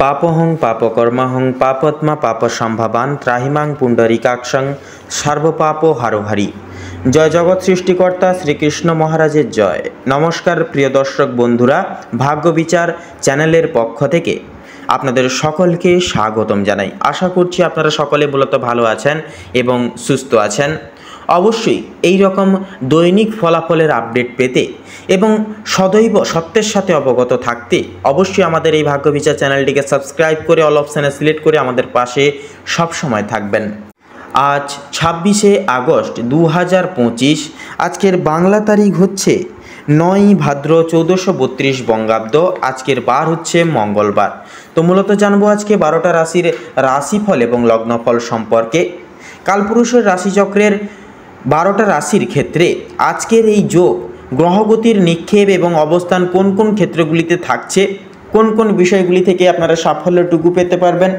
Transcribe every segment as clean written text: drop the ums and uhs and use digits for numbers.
পাপহং পাপকর্মাহং পাপত্মা পাপসম্ভবান ত্রাহিমাং পুণ্ডরিকাক্ষং সর্বপাপ হারোহারি। জয় জগৎ সৃষ্টিকর্তা শ্রীকৃষ্ণ মহারাজের জয়। নমস্কার প্রিয় দর্শক বন্ধুরা, ভাগ্য বিচার চ্যানেলের পক্ষ থেকে আপনাদের সকলকে স্বাগতম জানাই। আশা করছি আপনারা সকলে মূলত ভালো আছেন এবং সুস্থ আছেন। অবশ্যই এই রকম দৈনিক ফলাফলের আপডেট পেতে এবং সদৈব সত্যের সাথে অবগত থাকতে অবশ্যই আমাদের এই ভাগ্য বিচার চ্যানেলটিকে সাবস্ক্রাইব করে অল অপশানে সিলেক্ট করে আমাদের পাশে সবসময় থাকবেন। আজ 26শে আগস্ট 2025। আজকের বাংলা তারিখ হচ্ছে 9 ভাদ্র 1432 বঙ্গাব্দ। আজকের বার হচ্ছে মঙ্গলবার। তো মূলত জানবো আজকে 12টা রাশির রাশিফল এবং লগ্নফল সম্পর্কে। কালপুরুষের রাশিচক্রের 12টা রাশির ক্ষেত্রে আজকের এই যোগ গ্রহগতির নিক্ষেপ এবং অবস্থান কোন কোন ক্ষেত্রগুলিতে থাকছে, কোন কোন বিষয়গুলি থেকে আপনারা সাফল্যটুকু পেতে পারবেন,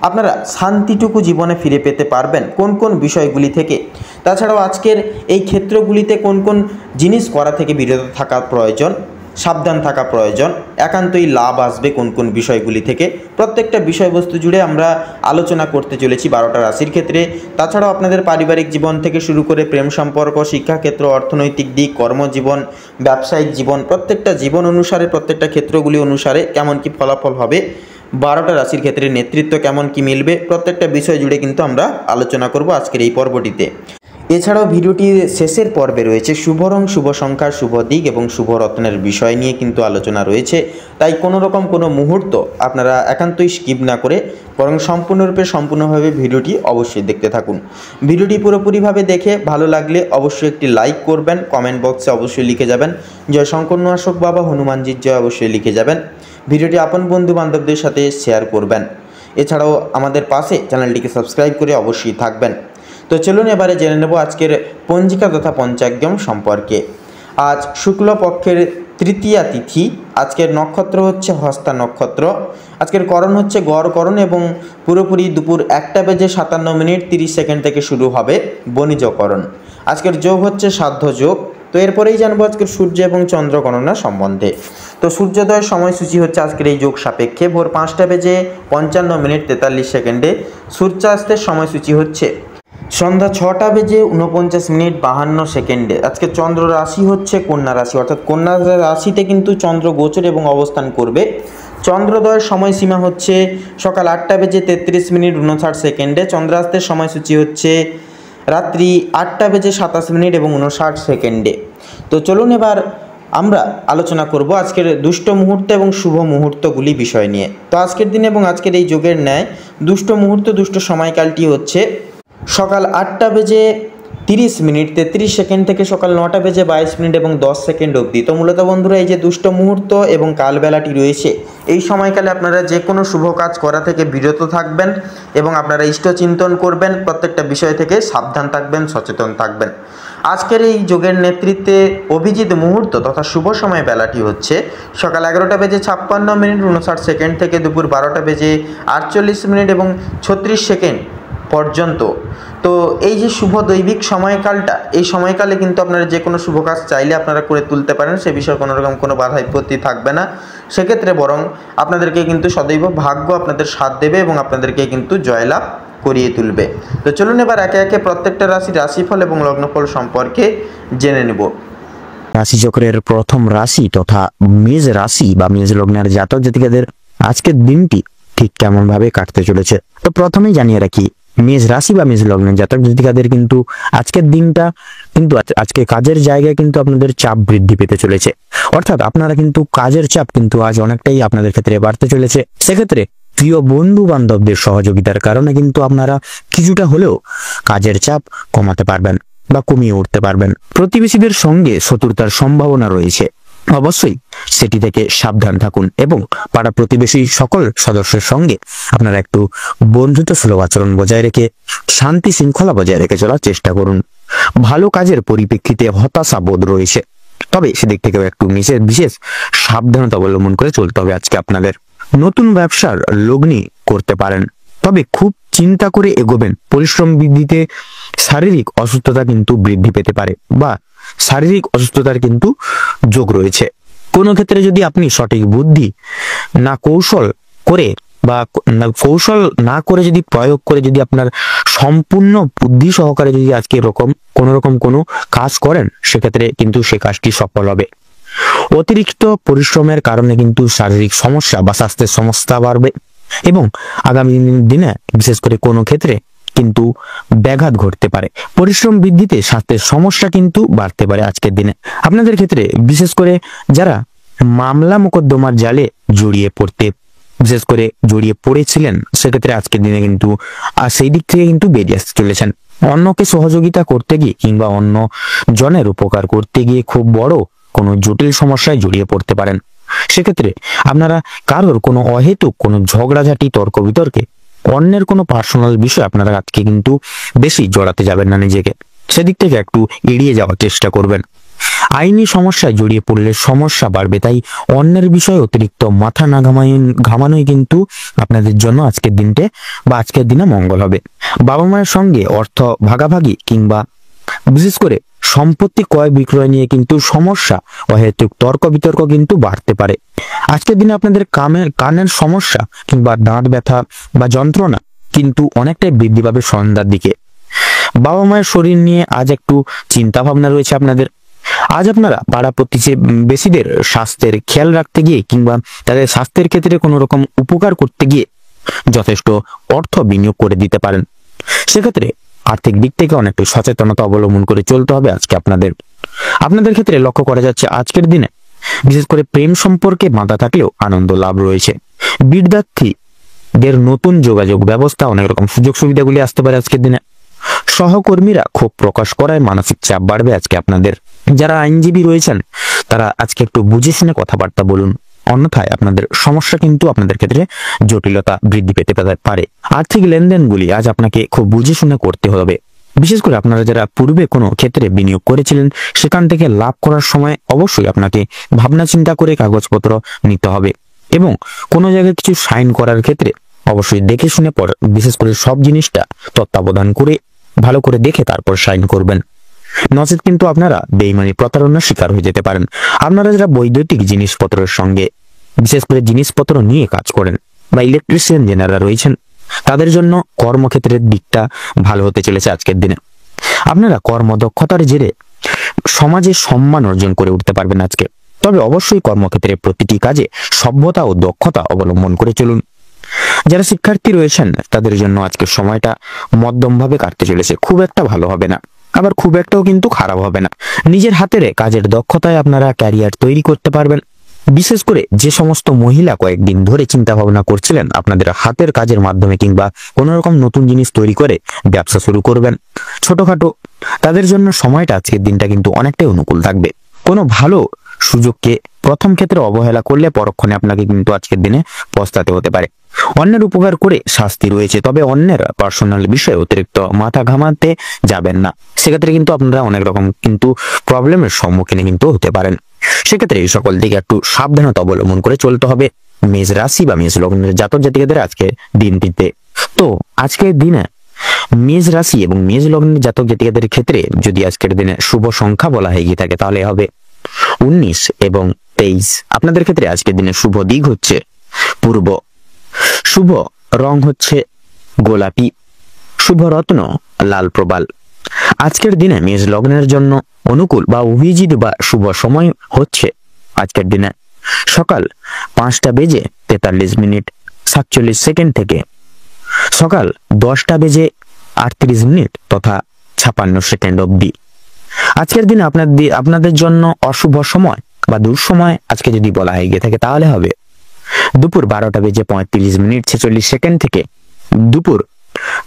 আপনারা শান্তিটুকু জীবনে ফিরে পেতে পারবেন কোন কোন বিষয়গুলি থেকে। তাছাড়াও আজকের এই ক্ষেত্রগুলিতে কোন কোন জিনিস করা থেকে বিরত থাকা প্রয়োজন, সাবধান থাকা প্রয়োজন, একান্তই লাভ আসবে কোন কোন বিষয়গুলি থেকে, প্রত্যেকটা বিষয়বস্তু জুড়ে আমরা আলোচনা করতে চলেছি 12টা রাশির ক্ষেত্রে। তাছাড়াও আপনাদের পারিবারিক জীবন থেকে শুরু করে প্রেম সম্পর্ক, শিক্ষাক্ষেত্র, অর্থনৈতিক দিক, কর্মজীবন, ব্যবসায়িক জীবন, প্রত্যেকটা জীবন অনুসারে, প্রত্যেকটা ক্ষেত্রগুলি অনুসারে কেমন কি ফলাফল হবে, 12টা রাশির ক্ষেত্রে নেতৃত্ব কেমন কি মিলবে, প্রত্যেকটা বিষয় জুড়ে কিন্তু আমরা আলোচনা করব আজকের এই পর্বটিতে। এছাড়াও ভিডিওটির শেষের পর্বে রয়েছে শুভ রং, শুভ সংখ্যা, শুভ দিক এবং শুভ রত্নের বিষয় নিয়ে কিন্তু আলোচনা রয়েছে। তাই কোনো রকম কোনো মুহূর্ত আপনারা একান্তই স্কিপ না করে বরং সম্পূর্ণভাবে ভিডিওটি অবশ্যই দেখতে থাকুন। ভিডিওটি পুরোপুরিভাবে দেখে ভালো লাগলে অবশ্যই একটি লাইক করবেন, কমেন্ট বক্সে অবশ্যই লিখে যাবেন জয় শঙ্কর নাশক বাবা হনুমানজির জয় অবশ্যই লিখে যাবেন। ভিডিওটি আপন বন্ধু বান্ধবদের সাথে শেয়ার করবেন। এছাড়াও আমাদের পাশে চ্যানেলটিকে সাবস্ক্রাইব করে অবশ্যই থাকবেন। তো চলুন এবারে জেনে নেব আজকের পঞ্জিকা তথা পঞ্চাঙ্গম সম্পর্কে। আজ শুক্লপক্ষের তৃতীয়া তিথি। আজকের নক্ষত্র হচ্ছে হস্তা নক্ষত্র। আজকের করণ হচ্ছে গড়করণ এবং পুরোপুরি দুপুর 1:57:30 থেকে শুরু হবে বণিজকরণ। আজকের যোগ হচ্ছে সাধ্য যোগ। তো এরপরেই জানবো আজকের সূর্য এবং চন্দ্র গণনা সম্বন্ধে। তো সূর্যোদয়ের সময়সূচি হচ্ছে আজকের এই যোগ সাপেক্ষে ভোর 5:55:43। সূর্যাস্তের সময়সূচি হচ্ছে সন্ধ্যা 6:49:52। আজকে চন্দ্র রাশি হচ্ছে কন্যা রাশি, অর্থাৎ কন্যা রাশিতে কিন্তু চন্দ্র গোচর এবং অবস্থান করবে। চন্দ্রোদয়ের সময়সীমা হচ্ছে সকাল 8:33:59। চন্দ্রাস্তের সময়সূচি হচ্ছে রাত্রি 8:27:59। তো চলুন এবার আমরা আলোচনা করব আজকের দুষ্ট মুহূর্ত এবং শুভ মুহূর্তগুলি বিষয় নিয়ে। তো আজকের দিন এবং আজকের এই যোগের ন্যায় দুষ্ট মুহূর্ত, দুষ্ট সময়কালটি হচ্ছে সকাল 8:30:33 থেকে সকাল 9:22 এবং 10 অবধি। তো মূলত বন্ধুরা, এই যে দুষ্ট মুহূর্ত এবং কালবেলাটি রয়েছে, এই সময়কালে আপনারা যে কোনো শুভ কাজ করা থেকে বিরত থাকবেন এবং আপনারা ইষ্টচিন্তন করবেন, প্রত্যেকটা বিষয় থেকে সাবধান থাকবেন, সচেতন থাকবেন। আজকের এই যোগের নেতৃত্বে অভিজিৎ মুহূর্ত তথা শুভ সময় বেলাটি হচ্ছে সকাল 11:56:59 থেকে দুপুর 12:48 এবং 36 পর্যন্ত। তো এই যে শুভ দৈবিক সময়কালটা, এই সময়কালে কিন্তু আপনারা যে কোনো শুভ কাজ চাইলে আপনারা করে তুলতে পারেন, সে বিষয়ে কোনো রকম কোনো বাধা বিপত্তি থাকবে না। সেক্ষেত্রে বরং আপনাদেরকে কিন্তু সদৈব ভাগ্য আপনাদের সাথ দেবে এবং আপনাদেরকে কিন্তু জয়লাভ করিয়ে তুলবে। তো চলুন এবার একে একে প্রত্যেকটা রাশির রাশিফল এবং লগ্নফল সম্পর্কে জেনে নেব। রাশিচক্রের প্রথম রাশি তথা মেষ রাশি বা মেষ লগ্নের জাতক জাতিকাদের আজকের দিনটি ঠিক কেমন ভাবে কাটতে চলেছে। তো প্রথমেই জানিয়ে রাখি, মেষ রাশি বা মেষ লগ্নের জাতক জাতিকাদের কিন্তু আজকের দিনটা কিন্তু আজকে কাজের জায়গায় কিন্তু আপনাদের চাপ বৃদ্ধি পেতে চলেছে। অর্থাৎ আপনারা কিন্তু কাজের চাপ কিন্তু আজ অনেকটাই আপনাদের ক্ষেত্রে বাড়তে চলেছে। সেক্ষেত্রে প্রিয় বন্ধু বান্ধবদের সহযোগিতার কারণে কিন্তু আপনারা কিছুটা হলেও কাজের চাপ কমাতে পারবেন বা কমিয়ে উঠতে পারবেন। প্রতিবেশীদের সঙ্গে শত্রুতার সম্ভাবনা রয়েছে, অবশ্যই সেটি থেকে সাবধান থাকুন এবং পাড়া প্রতিবেশী সকল সদস্যের সঙ্গে আপনারা একটু বন্ধুত্ব সুলভ আচরণ বজায় রেখে শান্তি শৃঙ্খলা বজায় রেখে চলার চেষ্টা করুন। ভালো কাজের পরিপ্রেক্ষিতে হতাশা বোধ রয়েছে, তবে সেদিক থেকেও একটু বিশেষ সাবধানতা অবলম্বন করে চলতে হবে। আজকে আপনাদের নতুন ব্যবসার লগ্নি করতে পারেন, তবে খুব চিন্তা করে এগোবেন। পরিশ্রম বৃদ্ধিতে শারীরিক অসুস্থতা কিন্তু বৃদ্ধি পেতে পারে বা শারীরিক অসুস্থতার কিন্তু যোগ রয়েছে। কোনো ক্ষেত্রে যদি আপনি সঠিক বুদ্ধি না কৌশল করে বা কৌশল না করে যদি প্রয়োগ করে যদি আপনার সম্পূর্ণ বুদ্ধি সহকারে যদি আজকে এরকম কোনো কাজ করেন, সেক্ষেত্রে কিন্তু সে কাজটি সফল হবে। অতিরিক্ত পরিশ্রমের কারণে কিন্তু শারীরিক সমস্যা বা স্বাস্থ্যের সমস্যা বাড়বে এবং আগামী দিনে বিশেষ করে কোনো ক্ষেত্রে কিন্তু ব্যাঘাত ঘটতে পারে। পরিশ্রম বৃদ্ধিতে স্বাস্থ্যের সমস্যা কিন্তু বাড়তে পারে আজকের দিনে। আপনাদের ক্ষেত্রে বিশেষ করে যারা মামলা মোকদ্দমার জালে বিশেষ করে জড়িয়ে পড়েছিলেন, সেক্ষেত্রে আজকের দিনে কিন্তু সেই দিক থেকে কিন্তু বেরিয়ে আসতে চলেছেন। অন্যকে সহযোগিতা করতে গিয়ে কিংবা অন্য জনের উপকার করতে গিয়ে খুব বড় কোনো জটিল সমস্যায় জড়িয়ে পড়তে পারেন। সেক্ষেত্রে আপনারা কারোর কোনো অহেতুক কোনো ঝগড়াঝাটি তর্ক বিতর্কে অন্যের কোনো পার্সোনাল বিষয় আপনারা আজকে কিন্তু বেশি জড়াতে যাবেন না নিজেকে, সেদিক থেকে একটু এড়িয়ে যাওয়ার চেষ্টা করবেন। আইনি সমস্যায় জড়িয়ে পড়লে সমস্যা বাড়বে, তাই অন্যের বিষয়ে অতিরিক্ত মাথা না ঘামানোই কিন্তু আপনাদের জন্য আজকের দিনটা বা আজকের দিনে মঙ্গল হবে। বাবা মায়ের সঙ্গে অর্থ ভাগাভাগি কিংবা বিশেষ করে সম্পত্তি ক্রয় বিক্রয় নিয়ে কিন্তু সমস্যা অহেতুক তর্ক বিতর্ক কিন্তু বাড়তে পারে। আজকের দিনে আপনাদের কানের সমস্যা কিংবা দাঁত ব্যথা বা যন্ত্রণা কিন্তু অনেকটাই বৃদ্ধি পাবে সন্ধ্যার দিকে। বাবা মায়ের শরীর নিয়ে আজ একটু চিন্তা ভাবনা রয়েছে আপনাদের। আজ আপনারা পাড়া প্রতিবেশীদের স্বাস্থ্যের খেয়াল রাখতে গিয়ে কিংবা তাদের স্বাস্থ্যের ক্ষেত্রে কোনো রকম উপকার করতে গিয়ে যথেষ্ট অর্থ বিনিয়োগ করে দিতে পারেন। সেক্ষেত্রে আর্থিক দিক থেকে অনেকটা সচেতনতা অবলম্বন করে চলতে হবে আজকে আপনাদের ক্ষেত্রে লক্ষ্য করা যাচ্ছে আজকের দিনে বিশেষ করে প্রেম সম্পর্কে বাধা থাকলেও আনন্দ লাভ রয়েছে। বিদ্যার্থীদের নতুন যোগাযোগ ব্যবস্থা অনেক রকম সুযোগ সুবিধাগুলি আসতে পারে আজকের দিনে। সহকর্মীরা ক্ষোভ প্রকাশ করায় মানসিক চাপ বাড়বে আজকে আপনাদের। যারা আইনজীবী রয়েছেন তারা আজকে একটু বুঝে শুনে কথাবার্তা বলুন, অন্যথায় আপনাদের সমস্যা কিন্তু আপনাদের ক্ষেত্রে জটিলতা বৃদ্ধি পেতে পারে। আর্থিক লেনদেনগুলি আজ আপনাকে খুব বুঝে শুনে করতে হবে। বিশেষ করে আপনারা যারা পূর্বে কোনো ক্ষেত্রে বিনিয়োগ করেছিলেন, সেখান থেকে লাভ করার সময় অবশ্যই আপনাকে ভাবনা চিন্তা করে কাগজপত্র নিতে হবে এবং কোনো জায়গায় কিছু সাইন করার ক্ষেত্রে অবশ্যই দেখে শুনে বিশেষ করে সব জিনিসটা তত্ত্বাবধান করে ভালো করে দেখে তারপর সাইন করবেন, নচেত কিন্তু আপনারা বেইমানি প্রতারণার শিকার হয়ে যেতে পারেন। আপনারা যারা বৈদ্যুতিক জিনিসপত্রের সঙ্গে বিশেষ করে জিনিসপত্র নিয়ে কাজ করেন বা ইলেকট্রিশিয়ান যারা রয়েছেন, তাদের জন্য কর্মক্ষেত্রের দিকটা ভালো হতে চলেছে আজকের দিনে। আপনারা কর্মদক্ষতার জেরে সমাজে সম্মান অর্জন করে উঠতে পারবেন আজকে। তবে অবশ্যই কর্মক্ষেত্রে প্রতিটি কাজে সভ্যতা ও দক্ষতা অবলম্বন করে চলুন। যারা শিক্ষার্থী রয়েছেন তাদের জন্য আজকের সময়টা মধ্যমভাবে কাটতে চলেছে, খুব একটা ভালো হবে না, আবার খুব একটাও কিন্তু খারাপ হবে না। নিজের হাতের কাজের দক্ষতায় আপনারা ক্যারিয়ার তৈরি করতে পারবেন। বিশেষ করে যে সমস্ত মহিলা কয়েকদিন ধরে চিন্তা ভাবনা করছিলেন আপনাদের হাতের কাজের মাধ্যমে কিংবা কোনো রকম নতুন জিনিস তৈরি করে ব্যবসা শুরু করবেন ছোটখাটো, তাদের জন্য সময়টা আজকের দিনটা কিন্তু অনেকটাই অনুকূল থাকবে। কোনো ভালো সুযোগকে প্রথম ক্ষেত্রে অবহেলা করলে পরক্ষণে আপনাকে কিন্তু আজকের দিনে পস্তাতে হতে পারে। অন্যের উপকার করে শাস্তি রয়েছে, তবে অন্যের পার্সোনাল বিষয়ে অতিরিক্ত মাথা ঘামাতে যাবেন না, সেক্ষেত্রে কিন্তু আপনারা অনেক রকম কিন্তু প্রবলেমের সম্মুখীন কিন্তু হতে পারেন। সেক্ষেত্রে এই সকল দিকে একটু সাবধানতা অবলম্বন করে চলতে হবে মেষ রাশি বা মেষ লগ্নের জাতক জাতিকাদের আজকে দিনটিতে। তো আজকের দিনে মেষ রাশি এবং মেষ লগ্নের জাতক জাতিকাদের ক্ষেত্রে যদি আজকের দিনে শুভ সংখ্যা বলা হয়ে গিয়ে থাকে তাহলে হবে 19 এবং 23। আপনাদের ক্ষেত্রে আজকের দিনে শুভ দিক হচ্ছে পূর্ব, শুভ রং হচ্ছে গোলাপি, শুভ রত্ন লাল প্রবাল। আজকের দিনে মেষ লগ্নের জন্য অনুকূল বা অভিজিৎ বা শুভ সময় হচ্ছে আজকের দিনে সকাল 5:43 থেকে সকাল 10:38 তথা 56 অবধি। আজকের দিনে আপনাদের জন্য অশুভ সময় বা দুঃসময় আজকে যদি বলা হয়ে গিয়ে থাকে তাহলে হবে দুপুর 12:35 থেকে দুপুর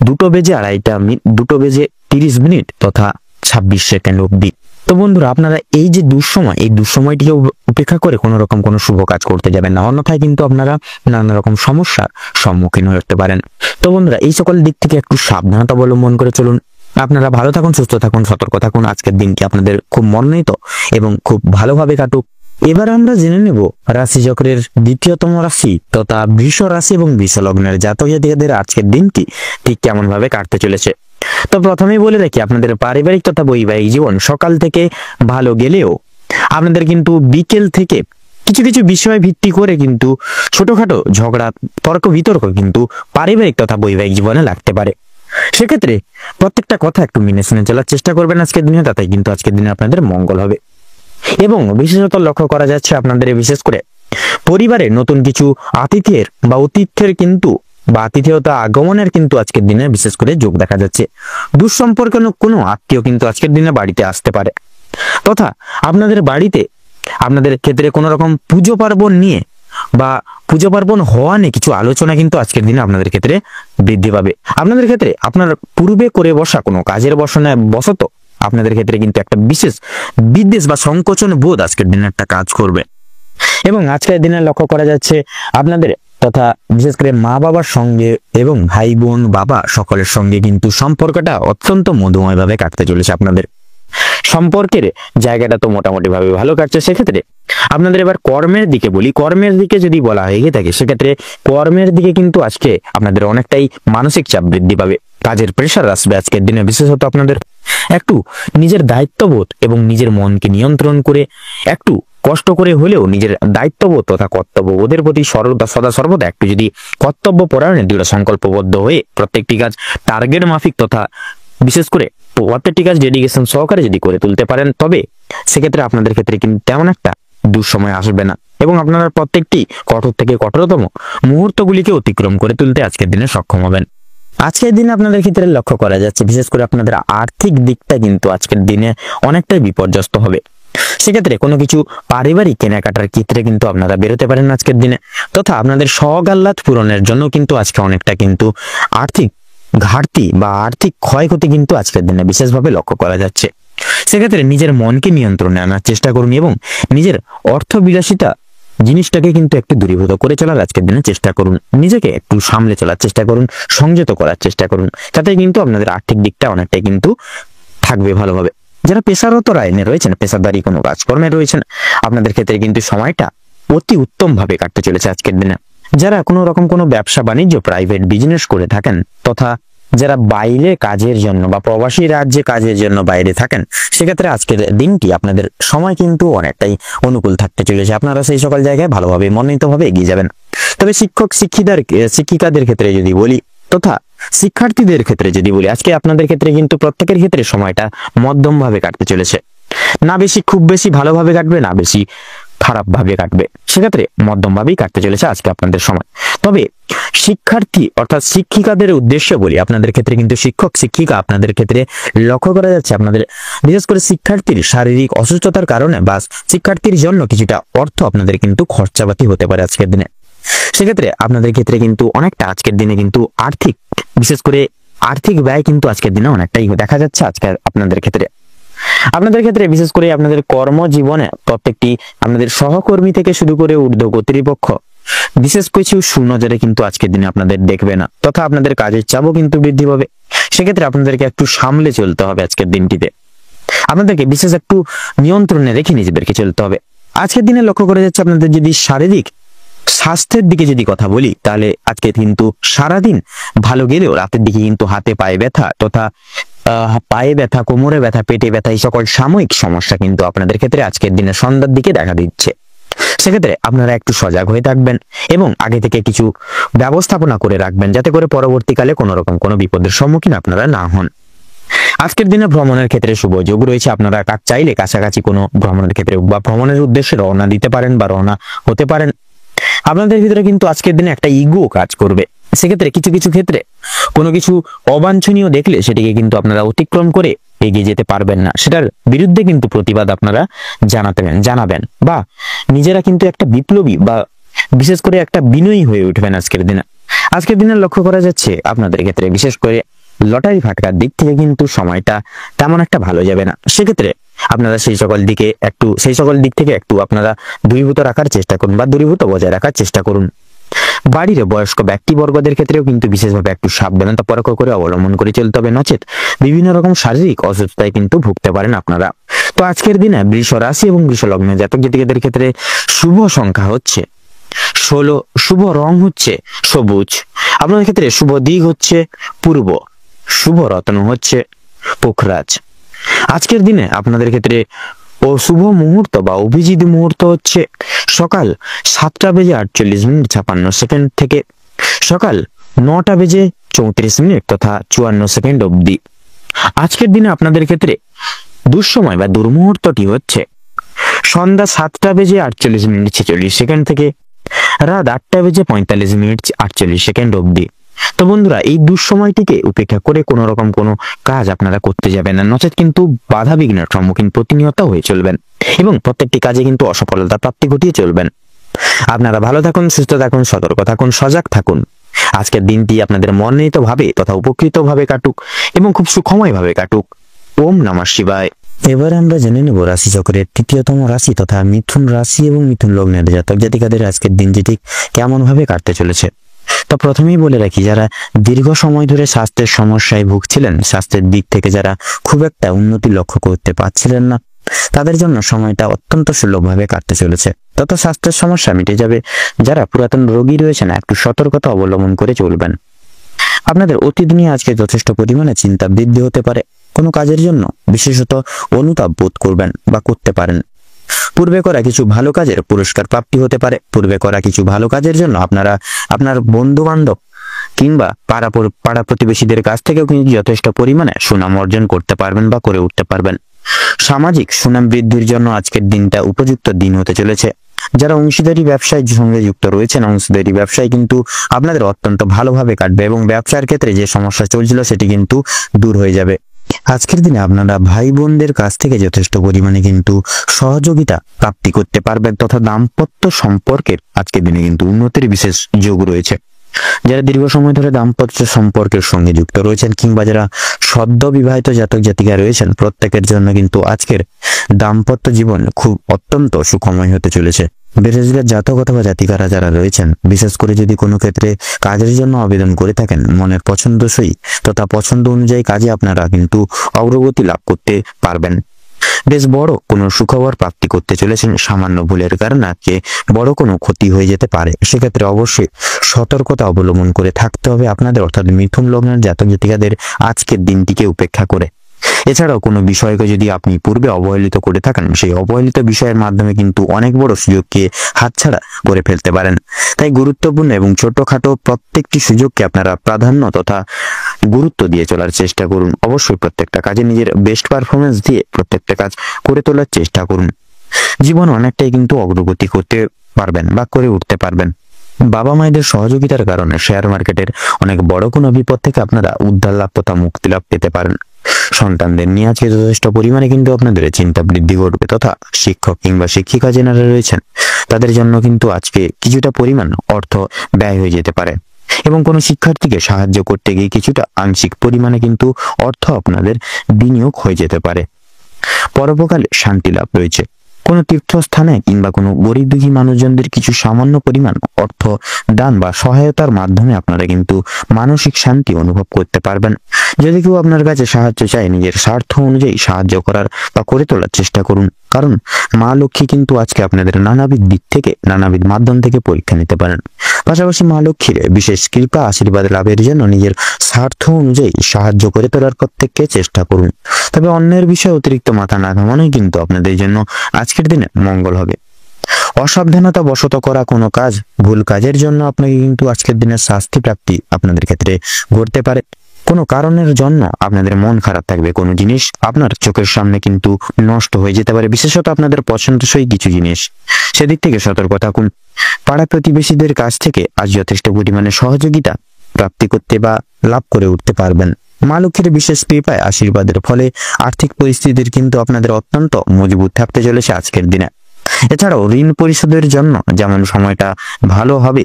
2:30 তথা 26 অবধি। তো বন্ধুরা, আপনারা এই যে দুঃসময়, এই দুঃসময়টিকে উপেক্ষা করে কোনো রকম কোনো শুভ কাজ করতে যাবেন না, অন্যথায় কিন্তু আপনারা নানা রকম সমস্যার সম্মুখীন হয়ে উঠতে পারেন। তো বন্ধুরা, এই সকল দিক থেকে একটু সাবধানতা অবলম্বন করে চলুন। আপনারা ভালো থাকুন, সুস্থ থাকুন, সতর্ক থাকুন। আজকের দিনটি আপনাদের খুব মনোনীত এবং খুব ভালোভাবে কাটুক। এবার আমরা জেনে নেব রাশিচক্রের দ্বিতীয়তম রাশি তথা বৃষ রাশি এবং বৃষ লগ্নের জাতক জাতিকাদের আজকের দিনটি ঠিক কেমন ভাবে কাটতে চলেছে। তো প্রথমেই বলে রাখি, আপনাদের পারিবারিক তথা বৈবাহিক জীবন সকাল থেকে ভালো গেলেও আপনাদের কিন্তু বিকেল থেকে কিছু কিছু বিষয় ভিত্তি করে কিন্তু ছোটখাটো ঝগড়া, তর্ক বিতর্ক কিন্তু পারিবারিক তথা বৈবাহিক জীবনে লাগতে পারে। সেক্ষেত্রে প্রত্যেকটা কথা একটু মেনে শুনে চলার চেষ্টা করবেন আজকের দিনে, তাতে কিন্তু আজকের দিনে আপনাদের মঙ্গল হবে। এবং বিশেষত লক্ষ্য করা যাচ্ছে আপনাদের বিশেষ করে পরিবারে নতুন কিছু আতিথ্যের বা অতিথ্যের কিন্তু বা আতিথেয়তা আগমনের কিন্তু আজকের দিনে বিশেষ করে যোগ দেখা যাচ্ছে। দুঃসম্পর্ক কোনো আত্মীয় কিন্তু আজকের দিনে বাড়িতে আসতে পারে, তথা আপনাদের বাড়িতে আপনাদের ক্ষেত্রে কোনো রকম পুজো পার্বণ নিয়ে বা পুজো পার্বণ হওয়া নিয়ে কিছু আলোচনা কিন্তু আজকের দিনে আপনাদের ক্ষেত্রে বৃদ্ধি পাবে। আপনাদের ক্ষেত্রে আপনার পূর্বে করে বসা কোনো কাজের বশত আপনাদের ক্ষেত্রে কিন্তু একটা বিশেষ বিদ্বেষ বা সংকোচন বোধ আজকের দিনে একটা কাজ করবে। এবং আজকের দিনে লক্ষ্য করা যাচ্ছে আপনাদের তথা বিশেষ করে মা বাবার সঙ্গে এবং ভাই বোন বাবা সকলের সঙ্গে কিন্তু সম্পর্কটা অত্যন্ত মধুময় ভাবে কাটতে চলেছে। আপনাদের সম্পর্কের জায়গাটা তো মোটামুটি ভাবে ভালো কাটছে। সেক্ষেত্রে আপনাদের এবার কর্মের দিকে বলি, কর্মের দিকে যদি বলা হয়ে থাকে সেক্ষেত্রে কর্মের দিকে কিন্তু আজকে আপনাদের অনেকটাই মানসিক চাপ বৃদ্ধি পাবে, কাজের প্রেশার আসবে আজকের দিনে। বিশেষত আপনাদের একটু নিজের দায়িত্ববোধ এবং নিজের মনকে নিয়ন্ত্রণ করে একটু কষ্ট করে হলেও নিজের দায়িত্ববোধ তথা কর্তব্যবোধের প্রতি সদা সর্বদা একটু যদি কর্তব্য পরায়ণে দৃঢ় সংকল্পবদ্ধ হয়ে প্রত্যেকটি কাজ টার্গেট মাফিক তথা বিশেষ করে প্রত্যেকটি কাজ ডেডিকেশন সহকারে যদি করে তুলতে পারেন, তবে সেক্ষেত্রে আপনাদের ক্ষেত্রে কিন্তু তেমন একটা দুঃসময় আসবে না এবং আপনারা প্রত্যেকটি কঠোর থেকে কঠোরতম মুহূর্তগুলিকে অতিক্রম করে তুলতে আজকের দিনে সক্ষম হবেন। আজকের দিনে আপনাদের ক্ষেত্রে লক্ষ্য করা যাচ্ছে বিশেষ করে আপনাদের আর্থিক দিকটা কিন্তু আজকের দিনে অনেকটাই বিপর্যস্ত হবে। সেক্ষেত্রে কোনো কিছু পারিবারিক কেনাকাটার ক্ষেত্রে কিন্তু আপনারা বেরোতে পারেন আজকের দিনে, তথা আপনাদের শখ আহ্লাদ পূরণের জন্য কিন্তু আজকে অনেকটা কিন্তু আর্থিক ঘাটতি বা আর্থিক ক্ষয়ক্ষতি কিন্তু আজকের দিনে বিশেষভাবে লক্ষ্য করা যাচ্ছে। সেক্ষেত্রে নিজের মনকে নিয়ন্ত্রণে আনার চেষ্টা করুন এবং নিজের অর্থ বিলাসিতা জিনিসটাকে কিন্তু একটু দূরীভূত করে চলার আজকের দিনে চেষ্টা করুন, নিজেকে একটু সামলে চলার চেষ্টা করুন, সংযত করার চেষ্টা করুন, তাতে কিন্তু আপনাদের আর্থিক দিকটা অনেকটাই কিন্তু থাকবে ভালোভাবে। যারা পেশারত লাইনে রয়েছেন, পেশাদারি কোনো কাজকর্মে রয়েছেন, আপনাদের ক্ষেত্রে কিন্তু সময়টা অতি উত্তম ভাবে কাটতে চলেছে আজকের দিনে। যারা কোনো রকম কোনো ব্যবসা বাণিজ্য প্রাইভেট বিজনেস করে থাকেন তথা যারা বাইরে কাজের জন্য বা প্রবাসী রাজ্যে কাজের জন্য বাইরে থাকেন, সেক্ষেত্রে আজকের দিনটি আপনাদের সময় কিন্তু অনেকটাই অনুকূল থাকতে চলেছে। আপনারা সেই সকল জায়গায় ভালোভাবে মনোনীতভাবে এগিয়ে যাবেন। তবে শিক্ষিকাদের ক্ষেত্রে যদি বলি তথা শিক্ষার্থীদের ক্ষেত্রে যদি বলি, আজকে আপনাদের ক্ষেত্রে কিন্তু প্রত্যেকের ক্ষেত্রে সময়টা মধ্যম ভাবে কাটতে চলেছে। না বেশি খুব বেশি ভালোভাবে কাটবে, না বেশি খারাপ ভাবে কাটবে, সেক্ষেত্রে মধ্যম ভাবেই কাটতে চলেছে আজকে আপনাদের সময়। তবে শিক্ষার্থী অর্থাৎ শিক্ষিকাদের উদ্দেশ্যে বলি, আপনাদের ক্ষেত্রে কিন্তু শিক্ষক শিক্ষিকা আপনাদের ক্ষেত্রে লক্ষ্য করা যাচ্ছে আপনাদের বিশেষ করে শিক্ষার্থীর শারীরিক অসুস্থতার কারণে বা শিক্ষার্থীর জন্য কিছুটা অর্থ আপনাদের কিন্তু খরচাপাতি হতে পারে আজকের দিনে। সেক্ষেত্রে আপনাদের ক্ষেত্রে কিন্তু অনেকটা আজকের দিনে কিন্তু আর্থিক বিশেষ করে আর্থিক ব্যয় কিন্তু আজকের দিনে অনেকটাই দেখা যাচ্ছে আজকে আপনাদের ক্ষেত্রে। আপনাদের ক্ষেত্রে বিশেষ করে আপনাদের কর্মজীবনে প্রত্যেকটি আপনাদের সহকর্মী থেকে শুরু করে ঊর্ধ্ব কর্তৃপক্ষ বিশেষ কিছু সুনজরে কিন্তু আজকের দিনে আপনাদের দেখবে না, তথা আপনাদের কাজের চাপও কিন্তু বৃদ্ধি পাবে। সেক্ষেত্রে আপনাদেরকে একটু সামলে চলতে হবে আজকের দিনটিতে, আপনাদেরকে বিশেষ একটু নিয়ন্ত্রণে রেখে নিজেদেরকে চলতে হবে। আজকের দিনে লক্ষ্য করা যাচ্ছে আপনাদের যদি শারীরিক স্বাস্থ্যের দিকে যদি কথা বলি, তাহলে আজকে কিন্তু সারাদিন ভালো গেলেও রাতের দিকে কিন্তু হাতে পায়ে ব্যথা তথা পায়ে ব্যথা, কোমরে ব্যথা, পেটে ব্যথা এই সকল সাময়িক সমস্যা কিন্তু আপনাদের ক্ষেত্রে আজকের দিনে সন্ধ্যার দিকে দেখা দিচ্ছে। সেক্ষেত্রে আপনারা একটু সজাগ হয়ে থাকবেন এবং আগে থেকে কিছু ব্যবস্থাপনা করে রাখবেন, যাতে করে পরবর্তীকালে কোনো রকম কোনো বিপদের সম্মুখীন আপনারা না হন। আজকের দিনে ভ্রমণের ক্ষেত্রে শুভ যোগ রয়েছে। আপনারা চাইলে কাছাকাছি কোনো ভ্রমণের ক্ষেত্রে বা ভ্রমণের উদ্দেশ্যে রওনা দিতে পারেন বা রওনা হতে পারেন। আপনাদের ভিতরে কিন্তু আজকের দিনে একটা ইগো কাজ করবে। সেক্ষেত্রে কিছু কিছু ক্ষেত্রে কোনো কিছু অবাঞ্ছনীয় দেখলে সেটিকে কিন্তু আপনারা অতিক্রম করে এগিয়ে যেতে পারবেন না, সেটার বিরুদ্ধে কিন্তু প্রতিবাদ আপনারা জানাবেন বা নিজেরা কিন্তু একটা বিপ্লবী বা বিশেষ করে একটা বিনয়ী হয়ে উঠবেন আজকের দিনে। আজকের দিনে লক্ষ্য করা যাচ্ছে আপনাদের ক্ষেত্রে বিশেষ করে লটারি ফাটকার দিক থেকে কিন্তু সময়টা তেমন একটা ভালো যাবে না। সেক্ষেত্রে আপনারা সেই সকল দিক থেকে একটু আপনারা দূরীভূত রাখার চেষ্টা করুন বা দূরীভূত বজায় রাখার চেষ্টা করুন। বাড়ির বয়স্ক ব্যক্তিবর্গদের ক্ষেত্রেও কিন্তু বিশেষভাবে একটু সাবধানতা পরখ করে অবলম্বন করে চলতে হবে, নচেত বিভিন্ন রকম শারীরিক অসুস্থতায় কিন্তু ভুগতে পারেন আপনারা। তো আজকের দিনে বৃষ রাশি এবং বৃষ লগ্নের জাতক জাতিকাদের ক্ষেত্রে শুভ সংখ্যা হচ্ছে 16, শুভ রং হচ্ছে সবুজ, আপনাদের ক্ষেত্রে শুভ দিক হচ্ছে পূর্ব, শুভ রত্ন হচ্ছে পোখরাজ। আজকের দিনে আপনাদের ক্ষেত্রে ও শুভ মুহূর্ত বা অভিজিৎ মুহূর্ত হচ্ছে সকাল 7:48:56 থেকে সকাল 9:34 তথা 54 অবধি। আজকের দিনে আপনাদের ক্ষেত্রে দুঃসময় বা দুর্মুহূর্তটি হচ্ছে সন্ধ্যা 7:48:46 থেকে রাত 8:45:48 অবধি। তো বন্ধুরা, এই দুঃসময়টিকে উপেক্ষা করে কোনো রকম কোনো কাজ আপনারা করতে যাবেন না, নচেত কিন্তু বাধা বিঘ্নের সম্মুখীন প্রতিনিয়ত হয়ে চলবেন এবং প্রত্যেকটি কাজে কিন্তু অসফলতা প্রাপ্তি ঘটিয়ে চলবেন। আপনারা ভালো থাকুন, সুস্থ থাকুন, সতর্ক থাকুন, সজাগ থাকুন। আজকের দিনটি আপনাদের মনোনীত ভাবে তথা উপকৃত ভাবে কাটুক এবং খুব সুখময় ভাবে কাটুক। ওম নমঃ শিবায়। এবারে আমরা জেনে নেব রাশি চক্রের তৃতীয়তম রাশি তথা মিথুন রাশি এবং মিথুন লগ্নের জাতক জাতিকাদের আজকের দিনটি ঠিক কেমন ভাবে কাটতে চলেছে। তো প্রথমেই বলে রাখি, যারা দীর্ঘ সময় ধরে স্বাস্থ্যের সমস্যায় ভুগছিলেন, স্বাস্থ্যের দিক থেকে যারা খুব একটা উন্নতি লক্ষ্য করতে পারছিলেন না, তাদের জন্য সময়টা অত্যন্ত সুলভভাবে কাটতে চলেছে তথা স্বাস্থ্যের সমস্যা মিটে যাবে। যারা পুরাতন রোগী রয়েছেন, একটু সতর্কতা অবলম্বন করে চলবেন। আপনাদের অতীত নিয়ে আজকে যথেষ্ট পরিমাণে চিন্তা বৃদ্ধি হতে পারে। কোনো কাজের জন্য বিশেষত অনুতাপ বোধ করবেন বা করতে পারেন। পূর্বে করা কিছু ভালো কাজের পুরস্কার প্রাপ্তি হতে পারে। পূর্বে করা কিছু ভালো কাজের জন্য আপনারা আপনার বন্ধু বান্ধব কিংবা পাড়া প্রতিবেশীদের কাছ থেকেও কিন্তু যথেষ্ট পরিমাণে সুনাম অর্জন করতে পারবেন বা করে উঠতে পারবেন। সামাজিক সুনাম বৃদ্ধির জন্য আজকের দিনটা উপযুক্ত দিন হতে চলেছে। যারা অংশীদারি ব্যবসায় সঙ্গে যুক্ত রয়েছেন, অংশীদারি ব্যবসায় কিন্তু আপনাদের অত্যন্ত ভালোভাবে কাটবে এবং ব্যবসার ক্ষেত্রে যে সমস্যা চলছিল সেটি কিন্তু দূর হয়ে যাবে। আজকের দিনে আপনারা ভাই বোনদের কাছ থেকে যথেষ্ট পরিমাণে কিন্তু সহযোগিতা প্রাপ্তি করতে পারবেন তথা দাম্পত্য সম্পর্কের আজকের দিনে কিন্তু উন্নতির বিশেষ যোগ রয়েছে। যারা দীর্ঘ সময় ধরে দাম্পত্য সম্পর্কের সঙ্গে যুক্ত রয়েছেন কিংবা যারা সদ্য বিবাহিত জাতক জাতিকা রয়েছেন, প্রত্যেকের জন্য কিন্তু আজকের দাম্পত্য জীবন খুব অত্যন্ত সুখময় হতে চলেছে। বৃহস্পতির জাতক অথবা জাতিকারা যারা রয়েছেন, বিশেষ করে যদি কোনো ক্ষেত্রে কাজের জন্য আবেদন করে থাকেন, মনের পছন্দসই তথা পছন্দ অনুযায়ী কাজে আপনারা কিন্তু অগ্রগতি লাভ করতে পারবেন। বেশ বড় কোনো সুখবর প্রাপ্তি করতে চলেছেন। সামান্য ভুলের কারণে আজকে বড় কোনো ক্ষতি হয়ে যেতে পারে, সেক্ষেত্রে অবশ্যই সতর্কতা অবলম্বন করে থাকতে হবে আপনাদের, অর্থাৎ মিথুন লগ্নের জাতক জাতিকাদের আজকের দিনটিকে উপেক্ষা করে। এছাড়াও কোনো বিষয়কে যদি আপনি পূর্বে অবহেলিত করে থাকেন, সেই অবহেলিত বিষয়ের মাধ্যমে কিন্তু অনেক বড় সুযোগকে হাতছাড়া করে ফেলতে পারেন। তাই গুরুত্বপূর্ণ এবং ছোটখাটো প্রত্যেকটি সুযোগকে আপনারা প্রাধান্য তথা গুরুত্ব দিয়ে চলার চেষ্টা করুন। অবশ্যই প্রত্যেকটা কাজে নিজের বেস্ট পারফরমেন্স দিয়ে প্রত্যেকটা কাজ করে তোলার চেষ্টা করুন। জীবন অনেকটাই কিন্তু অগ্রগতি করতে পারবেন বা করে উঠতে পারবেন। বাবা মায়েদের সহযোগিতার কারণে শেয়ার মার্কেটের অনেক বড় কোনো বিপদ থেকে আপনারা উদ্ধার লাভ তথা মুক্তি লাভ পেতে পারেন। সন্তানদের নিয়ে আজকে যথেষ্ট পরিমাণে কিন্তু আপনাদের চিন্তা বৃদ্ধি ঘটবে তথা শিক্ষক কিংবা শিক্ষিকা যারা রয়েছেন, তাদের জন্য কিন্তু আজকে কিছুটা পরিমাণ অর্থ ব্যয় হয়ে যেতে পারে এবং কোনো শিক্ষার্থীকে সাহায্য করতে গিয়ে কিছুটা আংশিক পরিমাণে কিন্তু অর্থ আপনাদের বিনিয়োগ হয়ে যেতে পারে। পরোপকালে শান্তি লাভ রয়েছে। কোনো তীর্থস্থানে কিংবা কোনো গরিব দুঃখী মানুষজনদের কিছু সামান্য পরিমাণ অর্থ দান বা সহায়তার মাধ্যমে আপনারা কিন্তু মানসিক শান্তি অনুভব করতে পারবেন। যদি কেউ আপনার কাছে সাহায্য চায়, নিজের স্বার্থ অনুযায়ী সাহায্য করার বা করে তোলার চেষ্টা করুন, কারণ মা লক্ষ্মী কিন্তু আজকে আপনাদের নানাবিধ দিক থেকে নানাবিধ মাধ্যম থেকে পরীক্ষা নিতে পারেন। পাশাপাশি মা লক্ষ্মীর বিশেষ কৃপা আশীর্বাদ লাভের জন্য নিজের স্বার্থ অনুযায়ী সাহায্য করে তোলার প্রত্যেককে চেষ্টা করুন। তবে অন্যের বিষয়ে অতিরিক্ত মাথা না ঘামানোই কিন্তু আপনাদের জন্য আজকের দিনে মঙ্গল হবে। অসাবধানতা বশত করা কোনো কাজ, ভুল কাজের জন্য আপনাকে কিন্তু আজকের দিনের শাস্তি প্রাপ্তি আপনাদের ক্ষেত্রে ঘটতে পারে। কোনো কারণের জন্য আপনাদের মন খারাপ থাকবে, কোনো জিনিস আপনার চোখের সামনে কিন্তু নষ্ট হয়ে যেতে পারে, বিশেষত আপনাদের পছন্দসই কিছু জিনিস, সেদিক থেকে সতর্ক থাকুন। পাড়া প্রতিবেশীদের কাছ থেকে আজ যথেষ্ট পরিমাণে সহযোগিতা প্রাপ্তি করতে বা লাভ করে উঠতে পারবেন। মা লক্ষ্মীর বিশেষ কৃপায় আশীর্বাদের ফলে আর্থিক পরিস্থিতির কিন্তু আপনাদের অত্যন্ত মজবুত থাকতে চলেছে আজকের দিনে। এছাড়াও ঋণ পরিশোধের জন্য যেমন সময়টা ভালো হবে,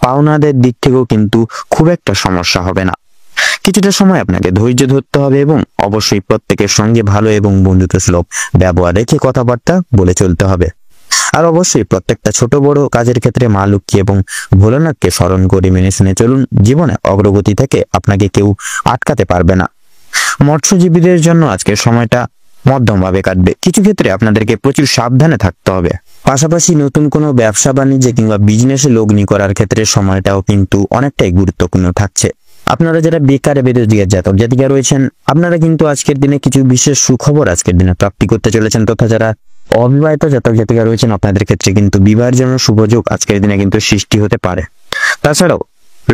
পাওনাদের দিক থেকেও কিন্তু খুব একটা সমস্যা হবে না। কিছুটা সময় আপনাকে ধৈর্য ধরতে হবে এবং অবশ্যই প্রত্যেকের সঙ্গে ভালো এবং বন্ধুত্বসুলভ ব্যবহার রেখে কথাবার্তা বলে চলতে হবে। আর অবশ্যই প্রত্যেকটা ছোট বড় কাজের ক্ষেত্রে মা লক্ষ্মী এবং ভোলানাথকে স্মরণ করে মেনে শুনে চলুন। জীবনে অগ্রগতি থেকে আপনাকে কেউ আটকাতে পারবে না। মৎস্যজীবীদের জন্য আজকের সময়টা মধ্যমভাবে কাটবে। কিছু ক্ষেত্রে আপনাদেরকে প্রচুর সাবধানে থাকতে হবে। পাশাপাশি নতুন কোনো ব্যবসা বাণিজ্যে কিংবা বিজনেসে লগ্নি করার ক্ষেত্রে সময়টাও কিন্তু অনেকটাই গুরুত্বপূর্ণ থাকছে। আপনারা যারা বেকার বেরোজগার জাতক জাতিকা রয়েছেন, আপনারা কিন্তু আজকের দিনে কিছু বিশেষ সুখবর আজকের দিনে প্রাপ্তি করতে চলেছেন, তথা যারা অবিবাহিত জাতক জাতিকা রয়েছেন আপনাদের ক্ষেত্রে কিন্তু বিবাহের জন্য শুভযোগ আজকের দিনে কিন্তু সৃষ্টি হতে পারে। তাছাড়াও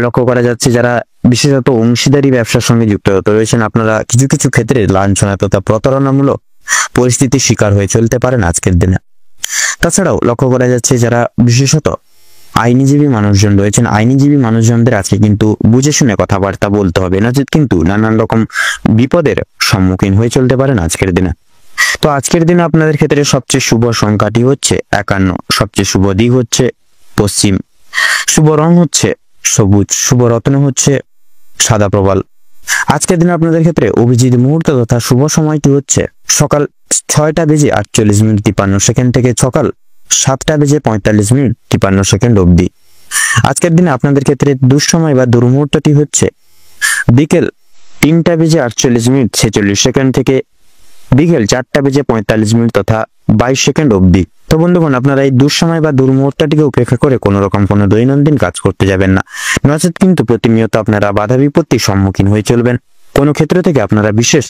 লক্ষ্য করা যাচ্ছে যারা বিশেষত অংশীদারি ব্যবসার সঙ্গে যুক্ত রয়েছেন আপনারা কিছু কিছু ক্ষেত্রে লাঞ্ছনা তথা প্রতারণামূলক পরিস্থিতির শিকার হয়ে চলতে পারেন আজকের দিনে। তাছাড়াও লক্ষ্য করা যাচ্ছে যারা বিশেষত আইনজীবী মানুষজন রয়েছেন, আইনজীবী মানুষজনদের আজকে কিন্তু বুঝে শুনে কথাবার্তা বলতে হবে, নচেত কিন্তু নানান রকম বিপদের সম্মুখীন হয়ে চলতে পারেন আজকের দিনে। তো আজকের দিনে আপনাদের ক্ষেত্রে সবচেয়ে শুভ সংখ্যাটি হচ্ছে 51, সবচেয়ে শুভ দিক হচ্ছে পশ্চিম, শুভ রং হচ্ছে সবুজ, শুভ রত্ন হচ্ছে সাদা প্রবাল। আজকের দিনে আপনাদের ক্ষেত্রে অভিজিৎ মুহূর্ত তথা শুভ সময়টি হচ্ছে সকাল 6:48:53 থেকে সকাল 7:45:53 অবধি। আজকের দিনে আপনাদের ক্ষেত্রে দুঃসময় বা দুর্মুহূর্তটি হচ্ছে বিকেল 3:48:46 থেকে বিকেল 4:45 তথা 22 সেকেন্ড অবধি। তো বন্ধুগণ, আপনারা এই দুঃসময় বা দুর্মুহূর্তটিকে উপেক্ষা করে কোনো রকম কোনো দৈনন্দিন কাজ করতে যাবেন না, নচেত কিন্তু প্রতিনিয়ত আপনারা বাধা বিপত্তির সম্মুখীন হয়ে চলবেন। কোনো ক্ষেত্র থেকে আপনারা বিশেষ